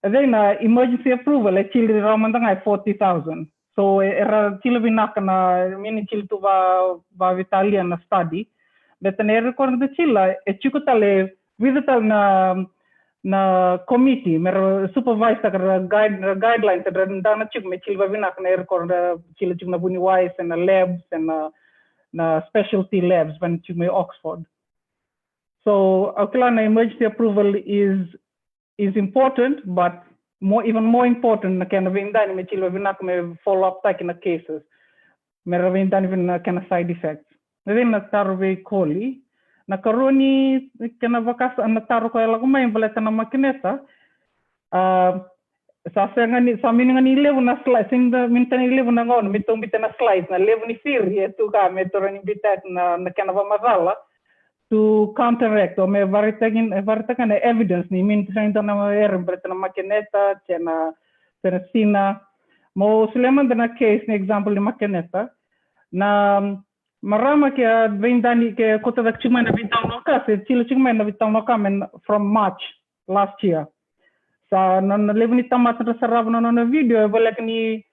then emergency approval Chile ramandanga 40,000 so era Chile binakana mini Chile tu ba Italian na study betane record de Chile chukutale visital na committee mer supervise ka guidelines da dana chuk me chilba binak na record chile chuk na buni wise and labs and na specialty labs when chuk me Oxford so akla emergency approval is important but even more important na kana vindan me chilba binak me follow up tak na cases mer vindan na kana side effects then na tarve koli na karoni kena vakas na taro ko ela kumay baleta na makineta sa mini ngani levu na slide sing mintan levu na ngon mitong bitana slide na levu ni firi tu ka metorani bitat na kena vamadala to counteract o me varitakin evidence ni mintan na baleta na makineta chena sina mo suleman na case ni example ni makineta na marama ke vendani ke kota da chuma na vitang noka se chile chuma na vitang noka men from March last year sa non levni tamat na sarab na video balak ni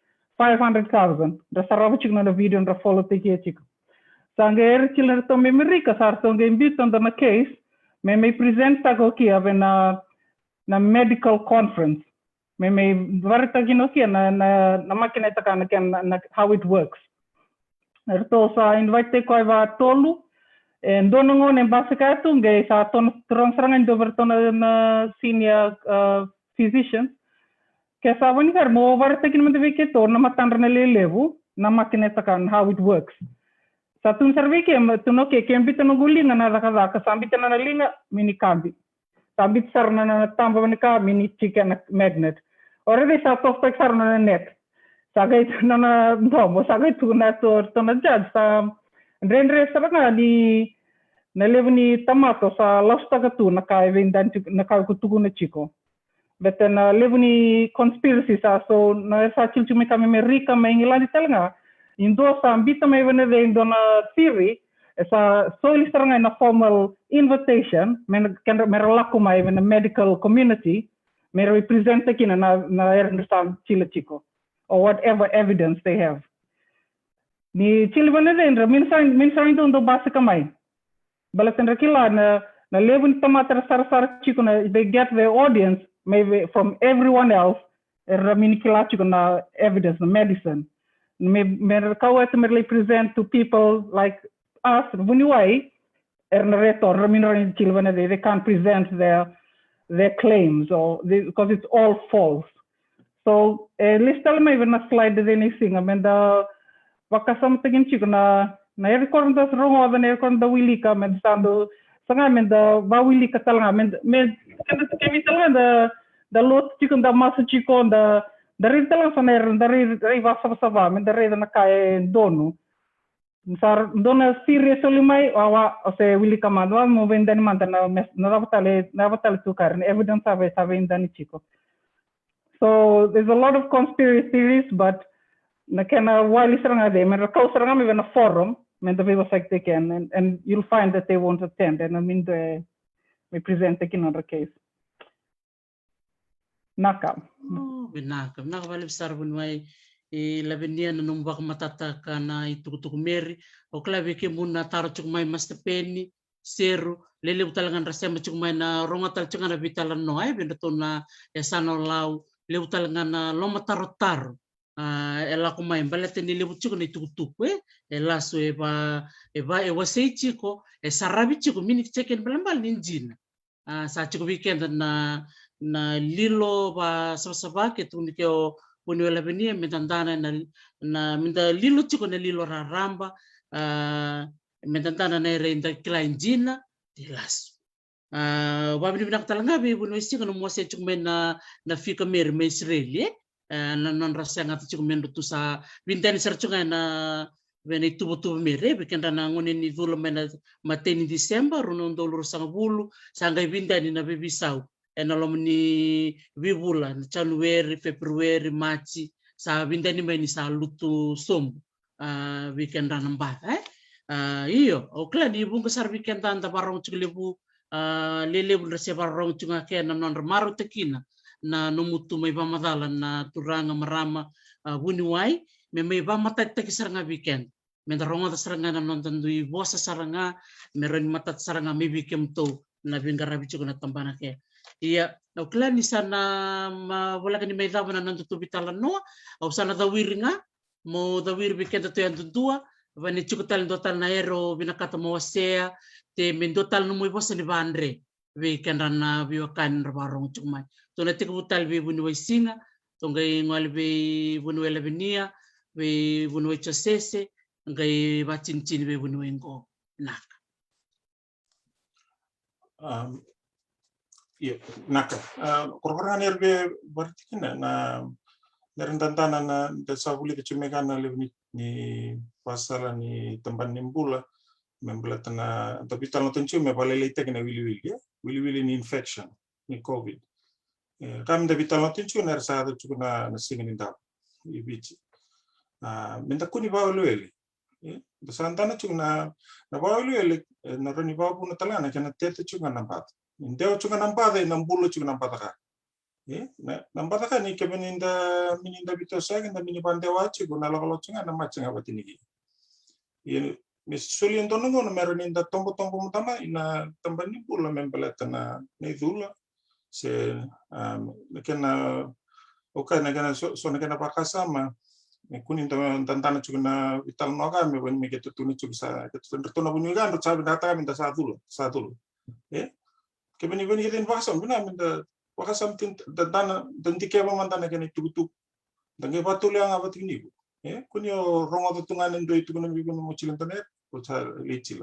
500,000 da sarab chik na video na follow take chik sa nger chile to memory ka sar to ngem bit on the case me present ta ko ki ave na medical conference me varta gino ki na makina ta kana na how it works Erto sa invite ko va tolu en donongon en basika tunge sa ton serangan do bertona na senior physician ke sa wani kar mo varta kin mende ke to na matan na levu na makine takan how it works sa tun serve ke tuno ke bit no gulinga na ka sambit na linga mini kambi sambit sar na tamba ka mini chicken magnet already sa to sar na net Sagay na domo sagay tu na to na judge sa renre saranga ni na levo ni tamato sa lasta ka tu na kai vendan na kai kutugu na chico. Bete na levo ni conspiracy sa so na sa chilchu me kami me rika me ngilani talanga indo sa ambita me vene de indo na theory sa so ili saranga na formal invitation me kan me relaku mai vene medical community me represent kina na understand chile chico or whatever evidence they have. Ni chile vene de indra minsan indo base kamai. Balasan rakila na levo ni tamata sar chico na they get their audience maybe from everyone else ramini na evidence na medicine me kawat me present to people like us bunuai retor ramino children they can't present their claims or because it's all false. So listal me even a slide de ni singa menda wakasam tegin chico na record das rongo da record da wilika men sando sanga menda ba wilika talanga men kami talanga da lot chico da masa chico da rin talang saner dari vasa men dari na kay dono sar dona serious limay awa se willy kamado mo vendan man na batale tu karne evidence sabe indan chico. So there's a lot of conspiracy theories, but na kana wali saranga de men ka saranga me na forum men the people like they can and you'll find that they won't attend and I mean we present taking on the case. Nakam. Binakam. Nakabalik sarbon may labenia na numbak matataka na itukutuk meri o klabe ke muna taro chuk may mastepeni seru lele utalangan rasema chuk may na ronga tal chuk na bitalan no ay benato na yasano law le utalangan na loma taro ela kumay balete ni lebu chuk na itukutuk ela so eba wasei chiko sarabi chiko mini cheken balambal ninjina sa chuk weekend na lilo ba sabasaba ke tuni ke o punuela benia mentandana na minda lilo chiko na lilo raramba mentandana na renda klainjina dilas wabini binak talanga be bunu isi kono mo se chuk na fika mer me Israeli na non rasanga chuk men tu sa bintani sarchunga na bene tubo mere bekenda na ngone ni vulu mena mateni Desember runo ndolo sanga bulu sanga bintani na bebisau enolom ni wibula January February March sa bintani meni sa lutu sombu weekend namba iyo okla di bunga sar weekend anda barong chuglebu lele bunda se barong chunga ke na non maru tekina na numutu may pamadala na turanga marama buniwai me may pamatat taki saranga weekend me daronga ta saranga na non tandui bosa saranga meron matat saranga may weekend to na bingara bichu na tambana ke iya okla ni sana wala kani may dawa na nandutu bitalan no au sana dawir nga mo dawir weekend to yan tua vani chukutal dotal na ero binakata mo wasea te mendotal no mo bosa ni bandre weekend na biwakan barong chumai to na tikutal be bunway singa to ngay ngal be bunway labenia be bunway chosese ngay bacincin be bunway ngo nak iya naka korporan erbe berarti na nerentantana na desa buli kecumekana lebih ni pasal ni tempat nimbula membela tana tapi tal notencu me balele ite kena wili ni infection ni covid kam tapi tal notencu ner sa tu na singin inda ibici menta kuni ba luele desantana cu na ba luele na roni ba puna talana kena tete cu na nampat indeo cu na nampat na mbulu cu nampat ka nampat ka ni kemeninda mininda bitosa kena mini pandewa cu na lokalo cu na macang apa tinigi Misuli yang tono ngono meron inda tombo mutama ina tambani pula membeleta na neidula se kena oka na kena so na kena pakasama kunin tantana juga na vital no kami when me get to juga sa ketu tono bunyi kan ro sabe data minta satu kebeni kita pakasam bina minta pakasam tantana tantike ba mantana kena tugutuk dange batul yang apa tingni kunyo rongo tutungan ndo itu kuno bigun mo chilantanet Putar licila.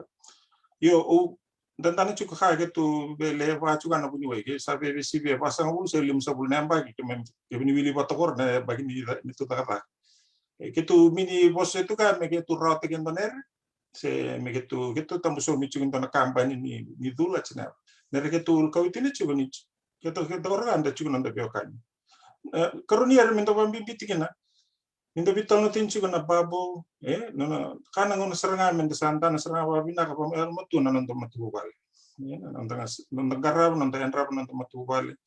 Yo dan tanah cukup kaya gitu bele apa juga nak punya wajib sampai besi pasang pun selim sebelum nambah gitu men kebini wili patokor na bagi ni itu tak apa Kitu mini bos itu kan mekitu rote kan toner se mekitu tambuso mi cikin tona kampanye ni dula cina. Nere kitu kau itu ni cikin ni kita orang anda cikin anda biokan. Karunia minta pambimbit kena. Minta bital natin cikin na babo nana kana ngono serangan minta santana serangan babina ka pamer matu nanon to matu bali. Nonton garab nonton enrab nonton matu bali.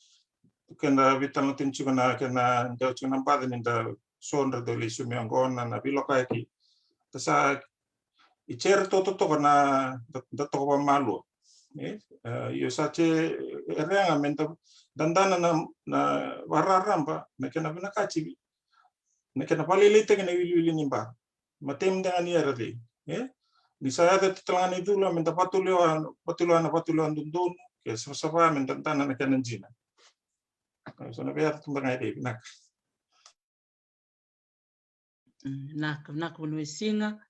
Kena bital natin cikin na kena jauh cikin nampak minta sondra doli sumiangona na biloka ki tasa icer toto na dato pa malu yo sace renga menta dandana na wararamba na kena bina kaci na kena palilite kena wili nimba matem dengan ia rade ni saya ada telangan itu lah menta patulan dundun ke sama menta tanah na kena jina so na biar tumbang ide nak Nak bunui singa,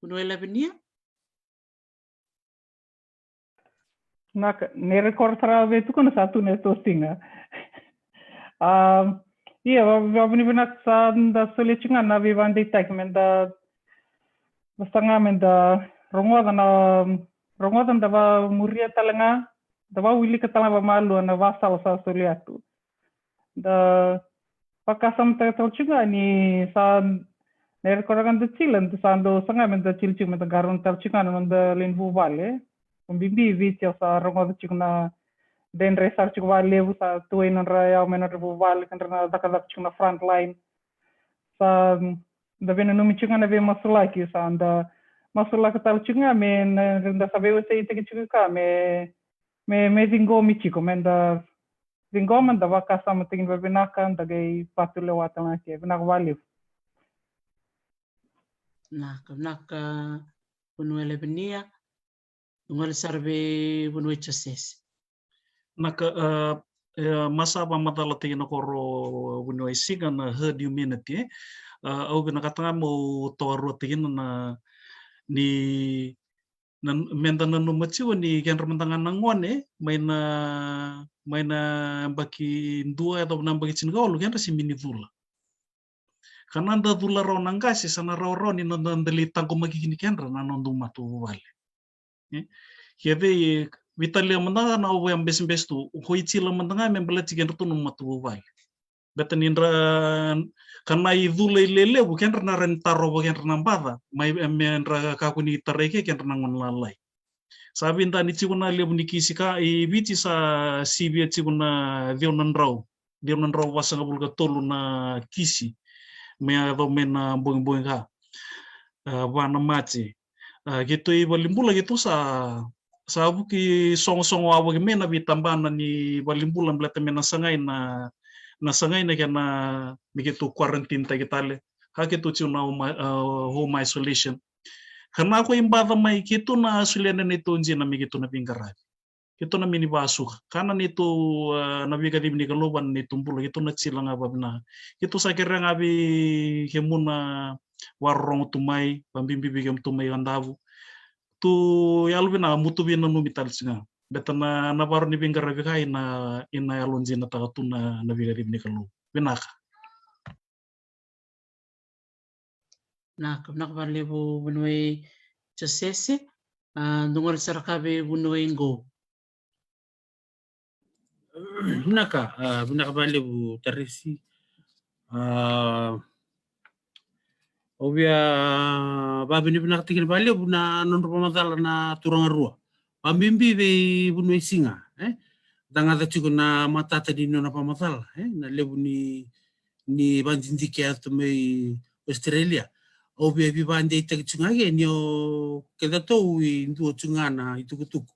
bunui labenia. Nak nere kortra itu kan satu neto singa. Iya, babuni benak sanda solicingan nabi bandi tak menda setengah menda rongodan daba muria talenga daba wili ketala malu na vasal sa soliatu. Da pakasam tercunga ni sa ner korangan decilan tu sando sanga menda cilci menda garun tercunga menda linbu vale bimbi vicio sa rongo cungna den resar cungwa levu sa tuin raya menar bu vale kan na dakadak cungna front line sa da bena numi cunga na be masula ki sa anda masula katal cunga men da sabe se ite cunga ka me zingo michiko menda Zingoman da waka sama tingin babinakan dagay patule watan ake binak waliw. Nak bunui labenia, bunui sarbe bunui chases. Nak masa pamatala tingin koro bunui singa na herd immunity au binakatanga mo toru tingin na ni menta nanu maciwa ni kan rementangan nanguan maina baki dua atau baki cinggaulu kan rasi mini dula karena anda dula raw nangasi sana raw ni nonton deli tangko magi kini kan rana nonton matu wale jadi vitalia mentanga na obo yang bes tu hoi cila mentanga membela cigen tu matu wale betan indra karena idula ilele bukan rana rentaro bukan rana bada mai mendra kakuni tareke kan rana ngon lalai sabi nta ni cikuna lebu ni kisika i bici sa sibia cikuna dionan raw wasanga bulga tolu na kisi mea do mena boing ka wana maci gitu i balimbula gitu sa buki songo awo mena bitambana ni balimbula blata mena sangai na sangai na kana begitu quarantine ta kitale hakitu cikuna home isolation karena aku imbada mai kitu na suliana nito njina mikitu na pingkarabi kitu na mini basuh karena nito nabi kadi ni kaloban ni tumbul kitu na cilang ababna kitu sakira ngabi kemuna warong tumai pambimbi bigam tumai kandabu tu yalbina mutubina no mital singa betana na baru ni pingkarabi kai na ina yalonjina takatuna nabi kadi ni kalo binaka Nak balibu bunui chasese, dungal sarakabe bunui ngo. Binaka balibu tarisi. Obia babi ni binaka tingin balibu na nonro pamatala na turangarua. Pambimbi be bunui singa, Danga cukup na matata di nona pamatala, na lebu ni banjindiki atau mai Australia. Obia bi bande ita cungage nio kita tahu itu cungana itu kutuku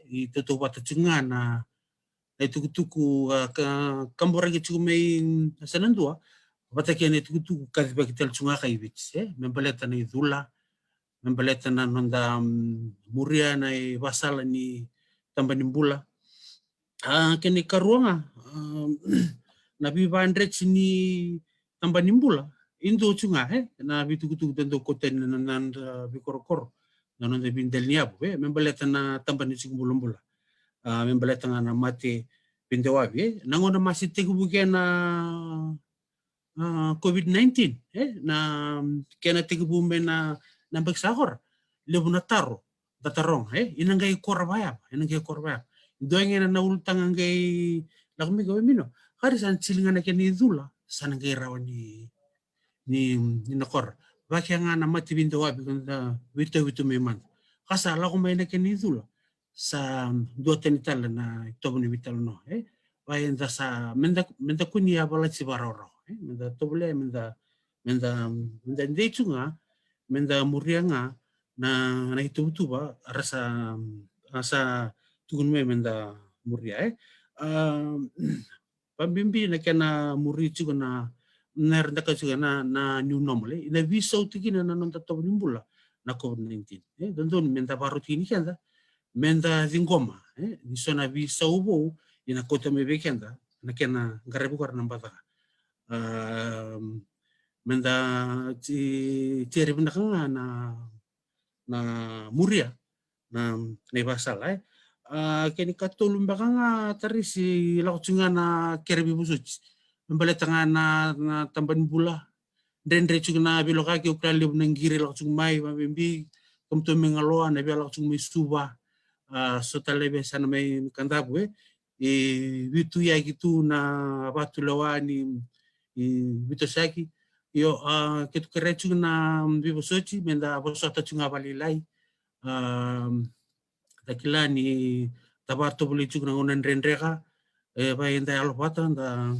itu tahu batu cungana itu kutuku kamboragi cukup main sanan tua bata kian itu kutuku kasi bagi tel cungaga ibits membeleta na idula membeleta na nonda muria na basala ni tambanimbula kini karuanga nabi bandrech ni tambanimbula Indo cunga na bitu-bitu tendo koten nan bikorokor nan bindel niabu membeleta na tamban ni bulan membeleta na mate bindewabi nangona masih tegu bukan COVID-19 na kena tiga bume na bagsahor lebu na tatarong inangay korbayap doenge na ultang angay lakmi gawe mino hari san silingan na keni dula sanangay rawani ni nakor bakya nga na matibindo wabi kunda wito meman kasa la kumay na keni dula sa dua tenitala na ito ni vital no bayan da sa menda kunya balat si baroro menda tobule menda ndeitu nga menda muria nga na itu ba rasa tugun me menda muria pambimbi na kena muri juga na nerda ka juga na new normal ina visa utikina na nonta to nimbula na COVID-19 don menda baru tini kanda menda zingoma ni sona visa ubo ina kota me bekenda na kena garebu karna mbata menda ciri benda kanga na muria na nebasala kini katulum bakanga tarisi lakutunga na kerbi busuch membaletanga na tamban bula dendre juga na bilokaki uklali nangiri lakutung mai mabimbi kumtu mengaloa na biala lakutung misuba sotalebe sana mai kandabu witu ya gitu na batu lawani witu saki yo ketu kerechu na bibo sochi menda bosota chunga balilai takila ni tabato boli chunga ngonan rendreka ba enda alopata nda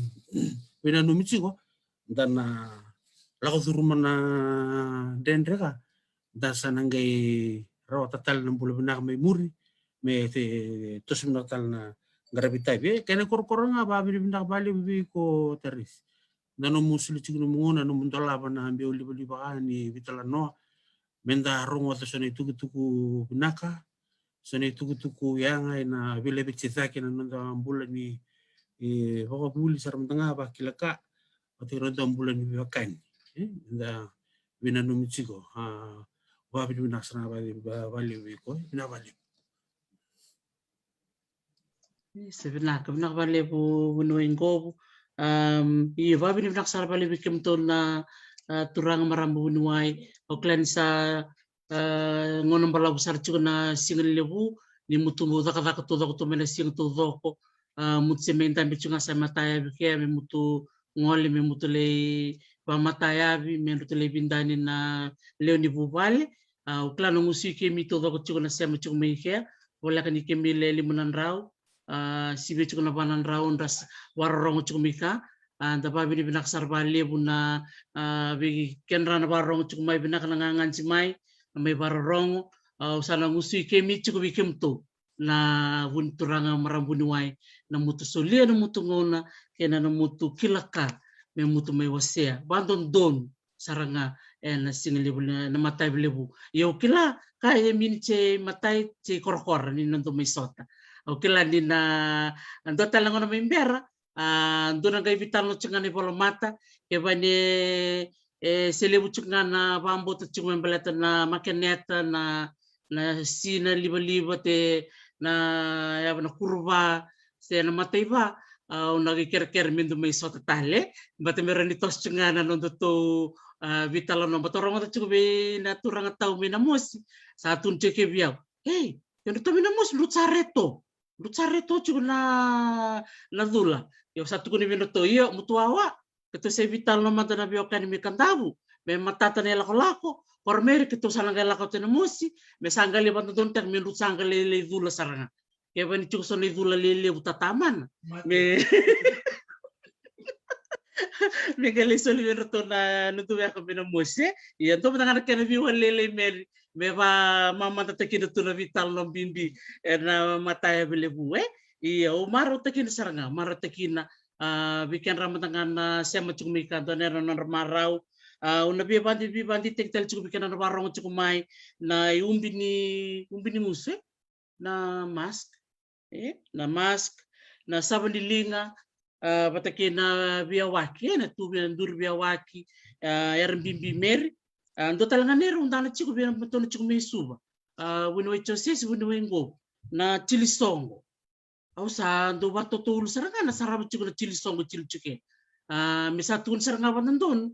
wina numichiko dan lako turumana rendreka da sanangai rawa tatal nambula benak mai muri me te tos natal na garabitai be kene korkoranga ba benak bali bi ko teris nano musuli chigno mungona no mundola bana ambe oli ba ni vitala no menda rongo ta sone tuku binaka sone tuku yanga na vile bichitaki na nanda ambula ni hoko buli saram tanga ba kilaka ati ronda ambula ni bakani menda bina no michigo ba bi binasana ba bali ko bina bali sebenarnya benak bali bu bunuingo iya babi ni naksara bali bikim to na turang marambu nuai oklan sa ngonom bala besar juga na singal lebu ni mutu kata to mena sing to doko mutse menta bichunga sa mataya bikia me mutu ngoli me mutu le ba mataya bi me mutu le bindani na leoni bubale oklan ngusi ke mi to doko juga na sa mutu me kia wala kan ikemi le limunan rau sibe cukup nabanan raun ras warong cukup mika anda babi ni binak sarbali buna bigi kenra na warong cukup mai binak nangangan si mai warong usana ngusui kemi cukup bikim tu na bunturanga marambunuai na mutu solia na mutu ngona kena na mutu kilaka me mutu mai wasea bandon don saranga na singli na matai blebu yo kila kaya mini ce matai ce korkor ni nanto mai sota okila ni na ando talango na membera ando na gai vital no cunga ni bola mata ke bane selebu cunga na bambo to cunga membelata na makeneta na sina liba te na ya na kurva se na mataiba una ker mindu mai sota tale bate merani tos cunga na no to vital no batorong to cunga be na turang tau me na mosi satu ceke biau hey yang to me na mos Lucareto juga na dula. Yo satu kuni minuto iyo mutuawa. Ketu se vital no mata na biokan mi kandabu. Me matata ne lako. Pormeri ketu salanga lako tena musi. Me sangali bantu tontek me lu sangali le dula saranga. Ke bani cukup son le dula le utataman. Me me kali soli minuto na nutu ya ko bina musi. Iya to matanga kana biwa le meri. Meva mama tatakina tu na vital no bimbi na mataya belebu iya o maro takina saranga maro takina bikin ramatangan sema cukup mika donera non marau una bandi tektel cukup bikin na warong cukup mai na umbini muse na mask na saban dilinga batakina biawaki na tu dur biawaki yaran bimbi meri ando talanga nero undana chiku bia matono chiku mesuba wino echoses wino ngo na chilisongo au sa ndo wato tulu saranga na saraba chiku na chilisongo chiluchuke misa tun seranga banandon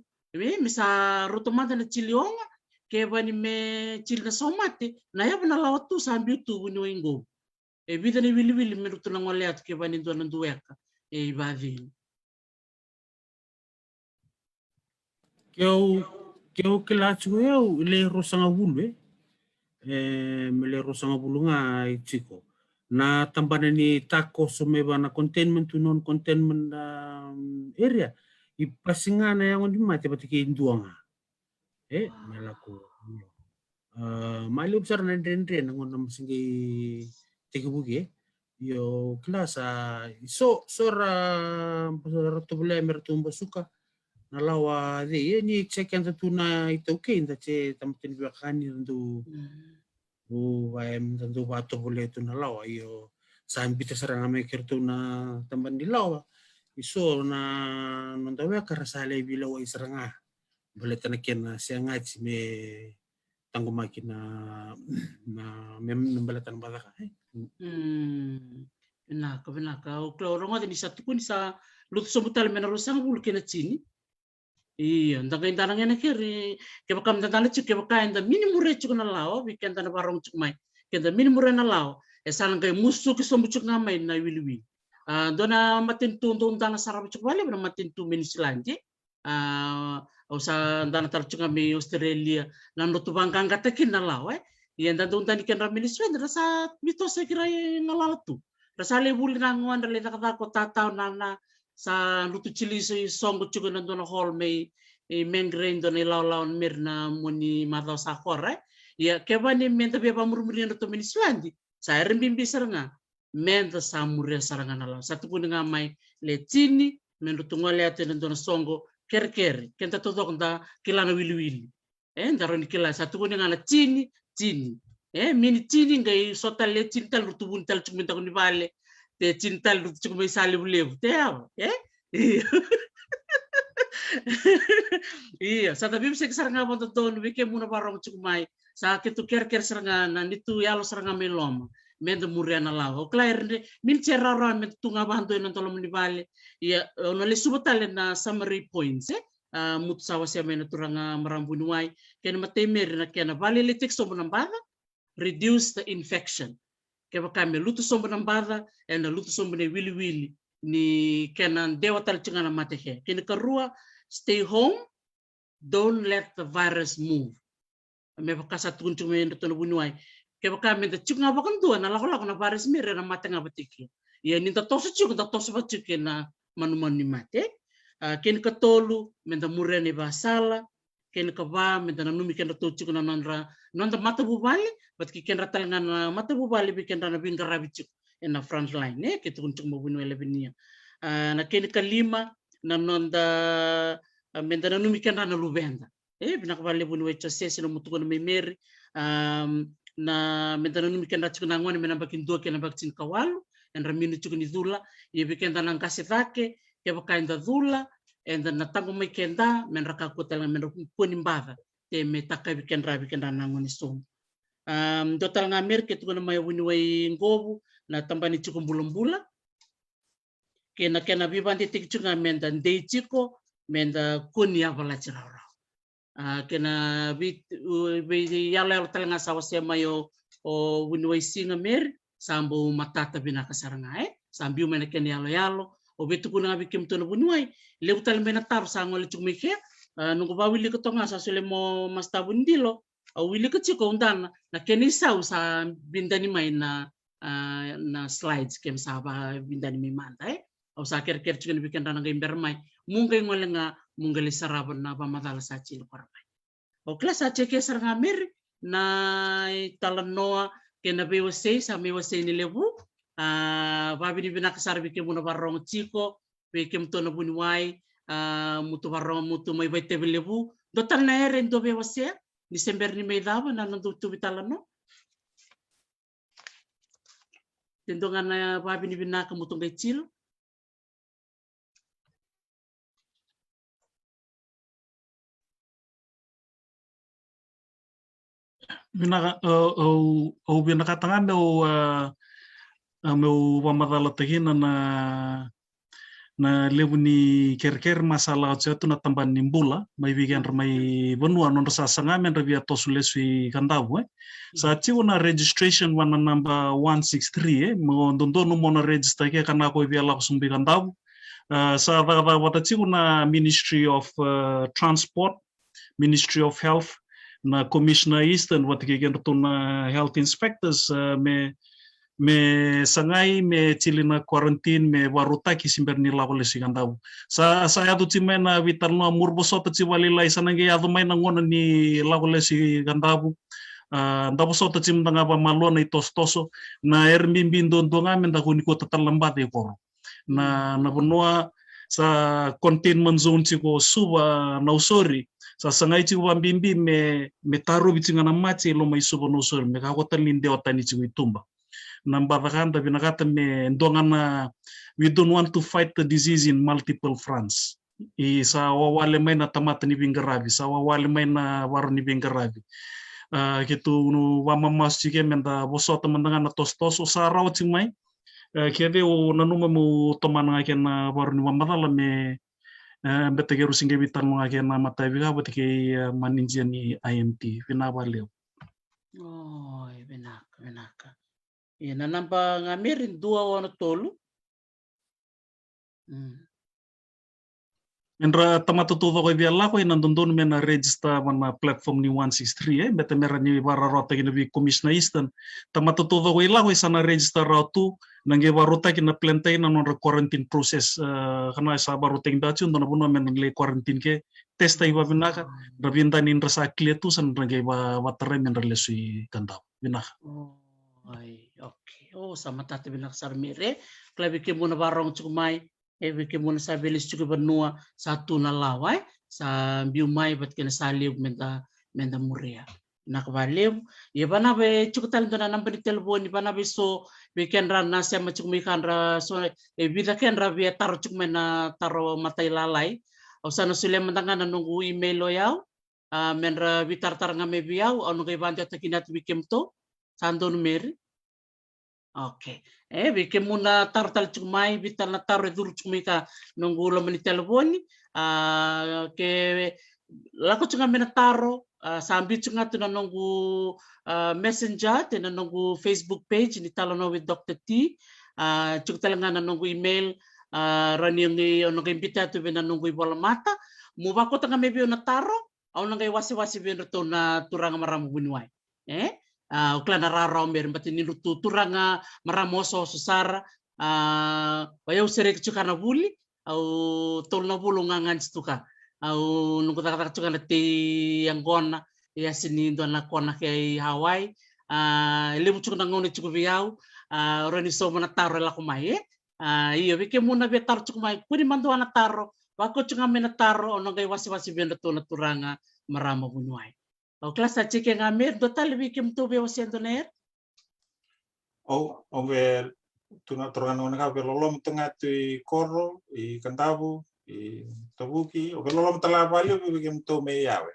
misa rotomata na chilionga ke bani me chilna somate na ya bana lawatu sambi tu bunyo ingo e vida ni wili me rutuna ngoleat ke bani don ndueka e bavi keu kelatu eu le rosanga bulu me le rosanga bulu nga itiko na tambana ni tako someba na containment to non containment area ipasingana yang di mate batike induanga melako mali besar na ndendre ngon masingi tegebuge yo klasa sora to bule mertumba suka na lawa de ni check and tuna ito okay nda che tamtin bakani ndu tentu bato boleh tu na lawa yo sambil terserang amekir tu na tamban di lawa iso na nontawe karasale bila wa isranga boleh tanakin na siya ngaji me tanggumaki na membalatan balaka Benaka o kloro ngode ni satu kun sa lutu sobutal menarusang bulu kena chini iya ndanga indana ngene kiri ke bakam tantana cuk ke bakain da minimum re cuk na lao weekend na barong cuk mai ke da minimum re na lao salang kay musu ke sombu cuk ngamai na wiliwi dona matin tu ndana sarap cuk wale na matin tu minislandi o sa ndana tar cuk ngamai Australia na no tu bangkang katakin na lao iya ndan ndani ken ramiliswen rasa mito sa kirai na lao tu rasa le buli na ngwan le nakata ko tataw na sa lutu chili so songo chugo na dono hol me mengrain dono law mirna muni madaw sa kore ya kebani menta be pamurmuri no to minislandi sa rimbimbi saranga menta sa muria saranga na law satu pun nga mai le chini mendo tungole ate dono songo kerker kenta to dokta kilana wili ndaro ni kila satu pun nga na chini mini chini ngai sotal le cintal rutubun tal chuminta ko ni vale te cintal rutu ko may sali bulev te iya sa tabi bisa saranga mo don wike muna barong chukumai sa ketu ker saranga na nitu yalo saranga melom mendo muriana lao clair min cerara men tunga bando non tolo ni vale iya ono le subotale na summary points mut sawa sia men turanga marambunuai ken matemer na ken vale le teksto bonambada reduce the infection kaya kami lutu sombo nambada and lutu sombo ne wili ni kenan dewa tal chingana mate he kini karua stay home, don't let the virus move me bakasa tun chume ndo to bunuai kaya kami da chunga bakan dua na lako na virus mere na mate ngabatiki ya ni ta tosu chuk ta tosu bachuke na manuman ni mate kini katolu menda murene basala ken kaba mendana numi ken to chuk na nandra nanda mata bubali bat ki ken ratal ngana mata bubali bi ken na binga rabichuk na front line ke tukun chuk mabunu elebenia na ken kalima na nanda mendana numi ken na lubenda binak bali bunu wecha sesi no mutuko na memeri na mendana numi ken chuk na ngone mena bakin do ken baksin kawalu en raminu chuk ni dula ye bi ken na kasitake ke bakainda dula and then natango may kenda men rakakuta lang men punimbada te me takay biken nangon isom total nga mer ketu na may winuay ngobu na tambani chukum bulumbula kena bibandi tikchu nga menda ndey chiko menda kunya bala chiraura kena bit yalo talanga sawasya mayo o winuay singa mer sambo matata binakasaranga sambiu men ken yalo o betu kuna bikim to no bunuai leutal menatar sa ngol chumike nungu ba wili ko tonga sa sule mo masta bundilo o wili ko chiko undana na kenisa sa bindani mai na slides kem sa ba bindani mai manta o sa ker chikin bikin dana ngai bermai mungkai ngolenga munggali saraban na ba madala sa chil parmai o klas sa cheke saranga mer na talanoa kena bewase sa mewase ni lebu babi ni binakasar bikin muna barong chiko bikin to na bunuai mutu barong mutu may baite lebu dotal na eren do bewase December ni may daba na nandu tu bitalano tendongan na babi ni binaka mutong kay chilo binaka o binaka tangan do meu pamadala tahina na na lebu ni ker masalah tu na tamban ni bula mai bigan mai benua non sa sangamen revia tosulesui kandabu sa tiu na registration wana number 163 mo dondono mo na register ke kana ko via la sumbi kandabu sa wata tiu na Ministry of Transport, Ministry of Health na Commissioner Eastern wat ke na health inspectors me sangai me cilina quarantine me waruta ki simber ni lawo le sigandau sa adu timena vitarno murboso ta ciwali lai sanange adu mai ngona ni lawo le sigandau ndabo so ta cim tanga ba malona itostoso na ermimbi ndonga men da kuni ko tatalamba de koro na benua sa containment zone ciko suba na usori sa sangai ciko bimbi me taru bicinga na maci lo mai suba no usori me ka ko talinde otani ciko itumba nambatakan tapi nakata me ndongana we don't want to fight the disease in multiple fronts sa wawale may na tamata ni bingarabi sa wawale may na waro ni bingarabi gitu no wamamas chike menda boso teman-teman na tos-tos sa raw chimay kede o nanuma mo tomana ken na waro ni wamadala me betege rusinge bitan mo ken na matabiga betege maninja ni IMT vinawaleo Benaka. Ina nampa ngamirin dua wana tolu. Endra tamatutudo ko biala ko inandondon me na register wana platform ni 163 beta mera ni bara rota kina bi commissioner Eastern tamatutudo ko ila ko sana register ratu nange warota kina plantain na non quarantine process kana sa barota inda chun dona buno men le quarantine ke testa iba binaka rabinda ni rasa kletu san nange ba watare men relesi kanda binaka Okay. Sama tati binak sarmire. Klabi ke muna barong cukumai. Ebi ke muna sabelis cukup benua satu na lawai. Sa biumai bat kena saliu menda muria. Nak baliu. Ya bana be cukup talent na nampak di telepon. Bana be so weekend rana siapa cukup ikan ra so bida ken ra be taro cukup mena taro matai lalai. Osana sule mentangan nunggu email lo yau. Menra bitar ngame biau. Onu kay bantu takinat bikem to. Santo numeri. Okay. Bikin muna tartal cumai bital na taruh dulu cumika nunggu lo menit telepon ke laku cunga mena taro sambil cunga tu na nunggu messenger tu na nunggu Facebook page ni talono with Dr. T cunga talanga na nunggu email rani yang nunggu imbita tu bena nunggu bola mata mu bako tanga mebi na taro au nangai wasi bena tu na turang maramu bunuai uklan nararaw meron pati nilututuranga maramoso susara bayaw sere chuka na buli au tol na bulong ngangan stuka au nungkutak chuka na ti Anggona ya sini do na kona kay Hawaii limu chuka na ngone chuka biyaw rani so mana taro la kumai iyo bike muna be taro chuka mai kuni mando na taro wako chuka mena taro ono gay wasi benda to na turanga maramo bunuai. O kelas sa chike ngamir total bikim tu be osiento ner. Over tuna torano na ka lolom tengah tu korro I kandabu I tabuki o lolom tala valio bikim tu me yawe.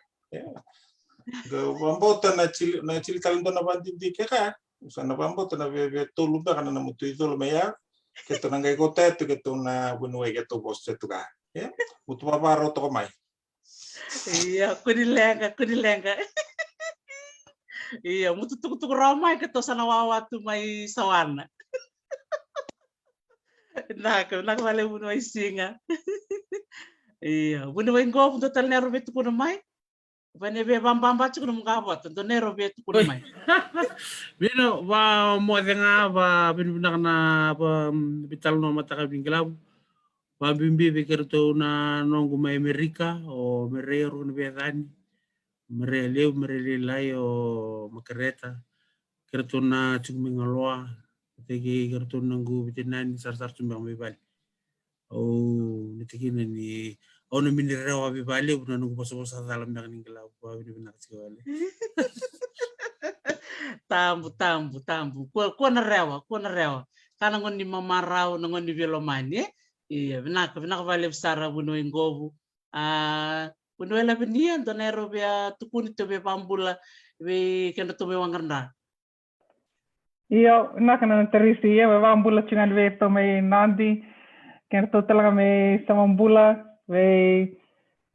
Go bambota na chili talento na bandi dikeka. Usana bambota na be tolu ba kana na mutu idolo me ya. Keto nangai kota tu keto na bunwe keto bos tu ka. Ya. Mutu baba roto mai. Iya, kunilenga. Iya, mutu tuk ramai keto sana wawa tu mai sawana. Nak vale bunu mai singa. Iya, bunu mai ngo bunu tal nero betu kuno mai. Vane be bamba cukup mengabot, tentu nero betu kuno mai. Bino wa mo denga ba bino na ba bital no mata ka binglaw. Ba bimbi bekerto na nongo mai Amerika o merero na bedani. Merele lai o makareta. Kerto na cumingaloa. Tegi kerto nanggu bitinan sar cumbang bibali. Oh, nitikin ni o na minirawa bibali na nunggu paso-paso dalam na kaninglaw ba bino nakasiwali. Tambu. Kuo na rewa. Kana ngon ni mamarau ngon ni velomani. Iya, benak vale besar bunu ngobu. Bunu ela benian to nero bia tukuni to be pambula be kena to be wangarna. Iya, nak na terisi ya pambula cungan be to mai nandi Kena talaga may samambula, may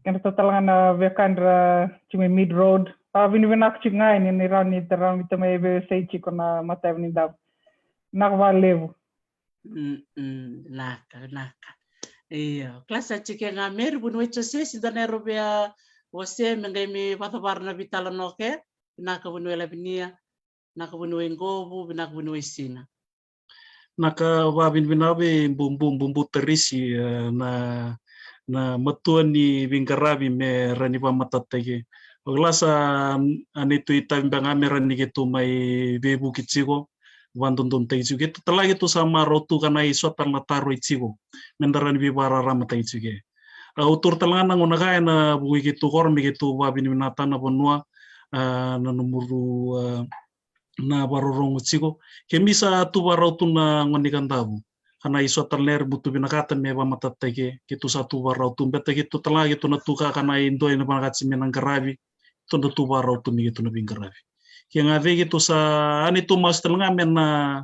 kena talaga na vekandra cuma mid road. Vini-vinak cungai ni rani terang itu may say chiko na matev ni dab. Nakvalevo. Naka. Iya, klasa chike nga mer bunu echo se sidane robia wase mengai mi patabarna vitala noke naka bunu ela binia naka bunu engobu naka bunu esina. Naka wabin binabi bumbu terisi na matua ni bingkarabi me rani pamatatege. Oglasa anitu itambang ame rani gitu mai bebu kitsigo wandundun teijuge talagi tu sama rotu kana iswatan lataru itsigo mendaran bibara rama teijuge. Utur talanga ngunaga na bui gitu kormi gitu wabin binatana bonua na numuru na barorong itsigo kemisa tu barautu na ngonikan tabu. Karena iso terler butuh binakatan me pamatatege gitu satu barautu bete gitu talagi tu natuka kana indo ina panakatsi menang karabi tu natu barautu mi gitu na bingkarabi. Yang ave gitu sa ani tu mas telanga mena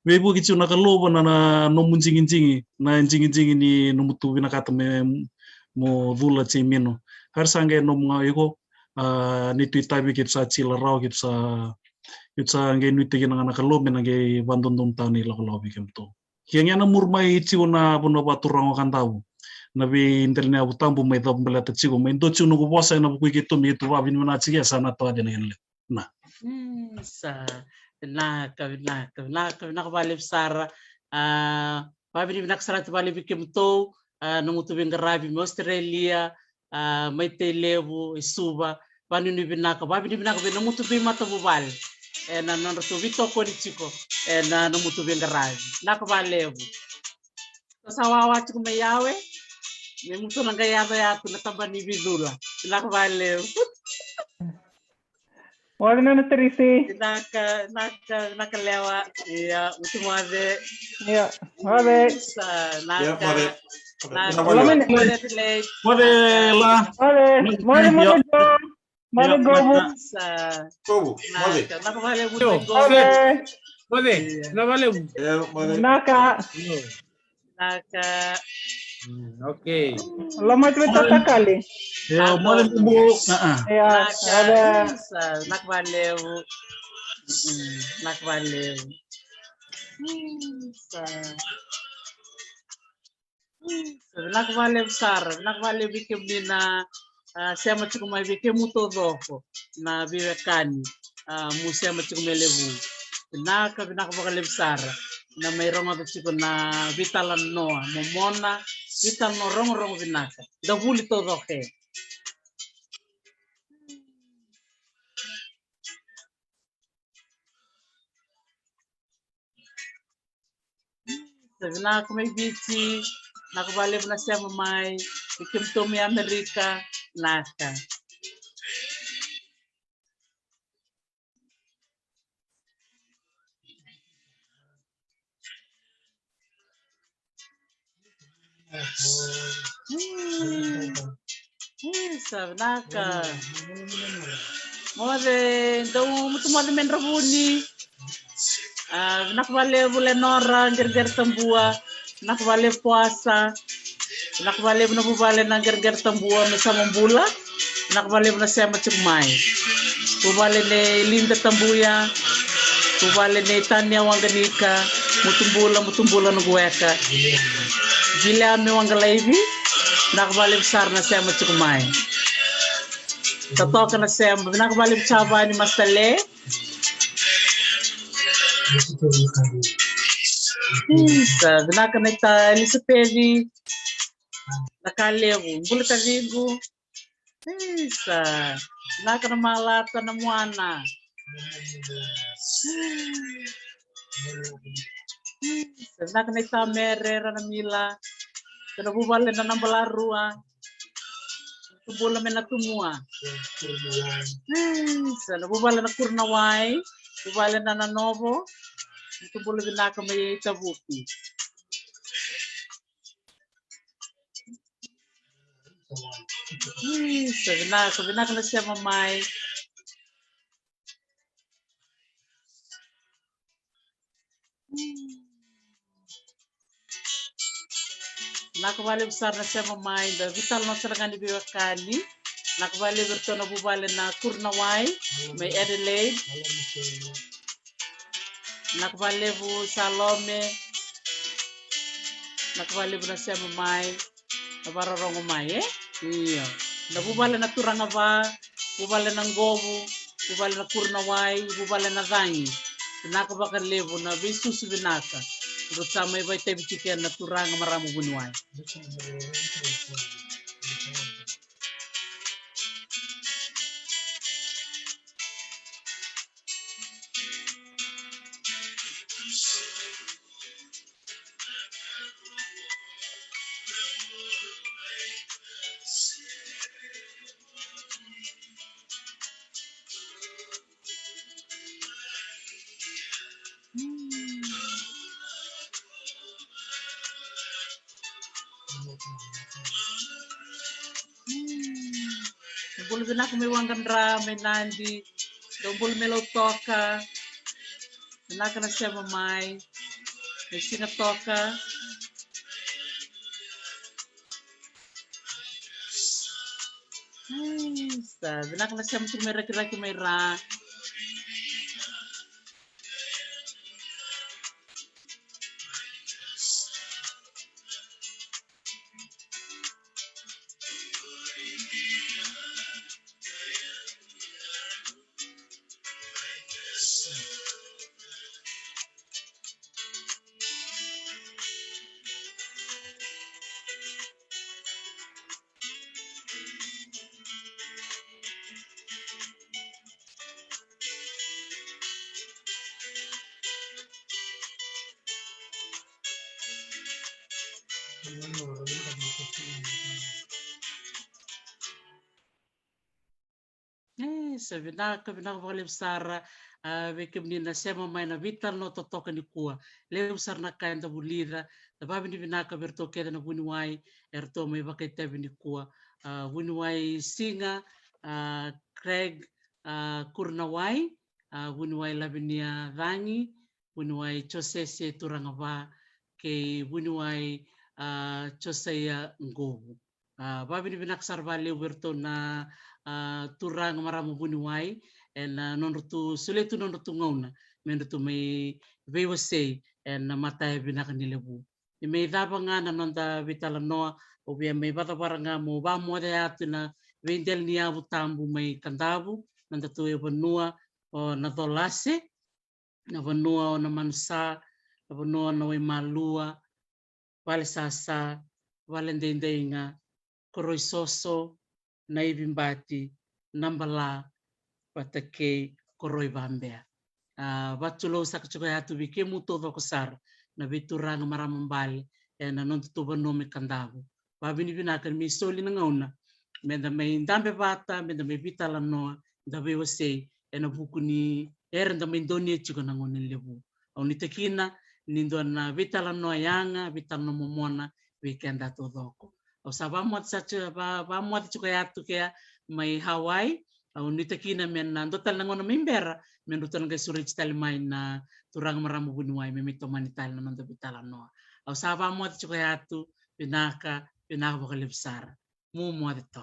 webu gitu na kalobo na no munjing-jingi na jingi-jingi ni no mutu binakata me mo vula cimino har sange no mga iko ni tu itabi gitu sa chila raw gitu sa nge nuite gina na kalobe na nge bandondong tani lakalobi kemto yang yana murmai chigo na buno baturang kan tahu nabi internet abu tambu mai dab belata chigo mai do chuno go bosa na bu gitu mi tu abin mana chiga sana to adena yanle na Sa naka balib sara babini binaksara balib kemto numutu bingarabi mo Australia mai telebu isuba banini binaka babini binaka numutu bimata bubal na nonto vito ko ni chiko na numutu bingarabi naka balebu sawawa chiko mayawe ni mutu nanga yada na tabani bidula naka balebu Wala na terisi. Nakalewa iya utumade Ya, wala. mode la Mode gobu. Naka. Okay. Lama tu tata kali. ya mode bu Ya, ada. Nakvaleu. Nakvaleu sar, nakvaleu bikim dina sema chikumai bikim mutodoko na biwekani musema chikumelevu. Nakabakalev sar na may ronga to na vitalan noa momona vital no rong vinaka da vuli to doke vinaka may bici nakabalev na siya mamay ikim to mi Amerika naka Naka. Mode, então muito mal men rabuni. Nakvale bule nora gerger tambua, nakvale puasa, nakvale na bubale na gerger tambua mesama bula, nakvale na sema cumai. Bubale ne linda tambuya, bubale ne tanya wanganika, mutumbula nugueka. Gila me wangalaivi, nakvale besar na sema cumai. Tatoka na sema, nakvale chava ni masale. Nakanita Elisapeli, nakalevu, bula karibu. Nakanamalata na mwana. Nakanita merera na mila. Kanabubale na nambalarua. Tubula me na tumua. Nabubale na kurnawai. Tubale na nanovo. Tubula binaka may tabuki. Binaka na siya mamay. nakabali besar na siya mamay da vital no serangan di biwakani nakabali berto na bubale na Kurnawai may Adelaide nakabali bu Salome nakabali bu na siya mamay na bararong umay iya na bubale na Turangaba bubale ng Gobu bubale na Kurnawai bubale na Dangi nakabakar lebu na bisus binaka Ruta may bay tayo bichikian na turang maramo bunuay. Bulu binak may wangandra may nandi dombul melo toka binak na siya mamay may singa toka binak na siya may raki may ra sabi na bakalim sara bekem ni na sema mai na vital no totoka ni kua leu sar na kain da bulira da babi ni binaka berto keda na bunuai erto mai bakai tabi ni kua bunuai singa Craig Kurnawai bunuai labinia Rangi bunuai Chosese Turangaba ke bunuai Chosea Ngobu babi ni binak sarva leu berto na turang maramo bunuai en nonrutu suletu nonrutu ngona menrutu mai vewase en mata binak nilebu me daba ngana nonda vitala noa obia mai bata baranga mo ba mo de atuna vendel ni abu tambu mai kandabu nonda tu e benua o na dolase na benua na mansa na benua na we malua vale sasa vale ndendenga koroisoso na ibimbati nambala patake koroi bambea batulo sakchuko hatu bike muto do kosar na biturang maramambal na non tutuba no me kandabu babini binakan mi soli na ngauna menda may ndambe bata menda may bitala no dabe wase na buku ni da may donie chuko na ngonin lebu au ni tekina nindo na bitala no yanga bitala no momona weekend ato doko o sabamot sa bamot chuko hatu kaya may Hawaii au nitakina men total nangono mimbera men total ga surich talmay na turang maramo bunuay may tomanital na mando bitala no au sabamot chuko hatu pinaka bakalibsar mo mo dito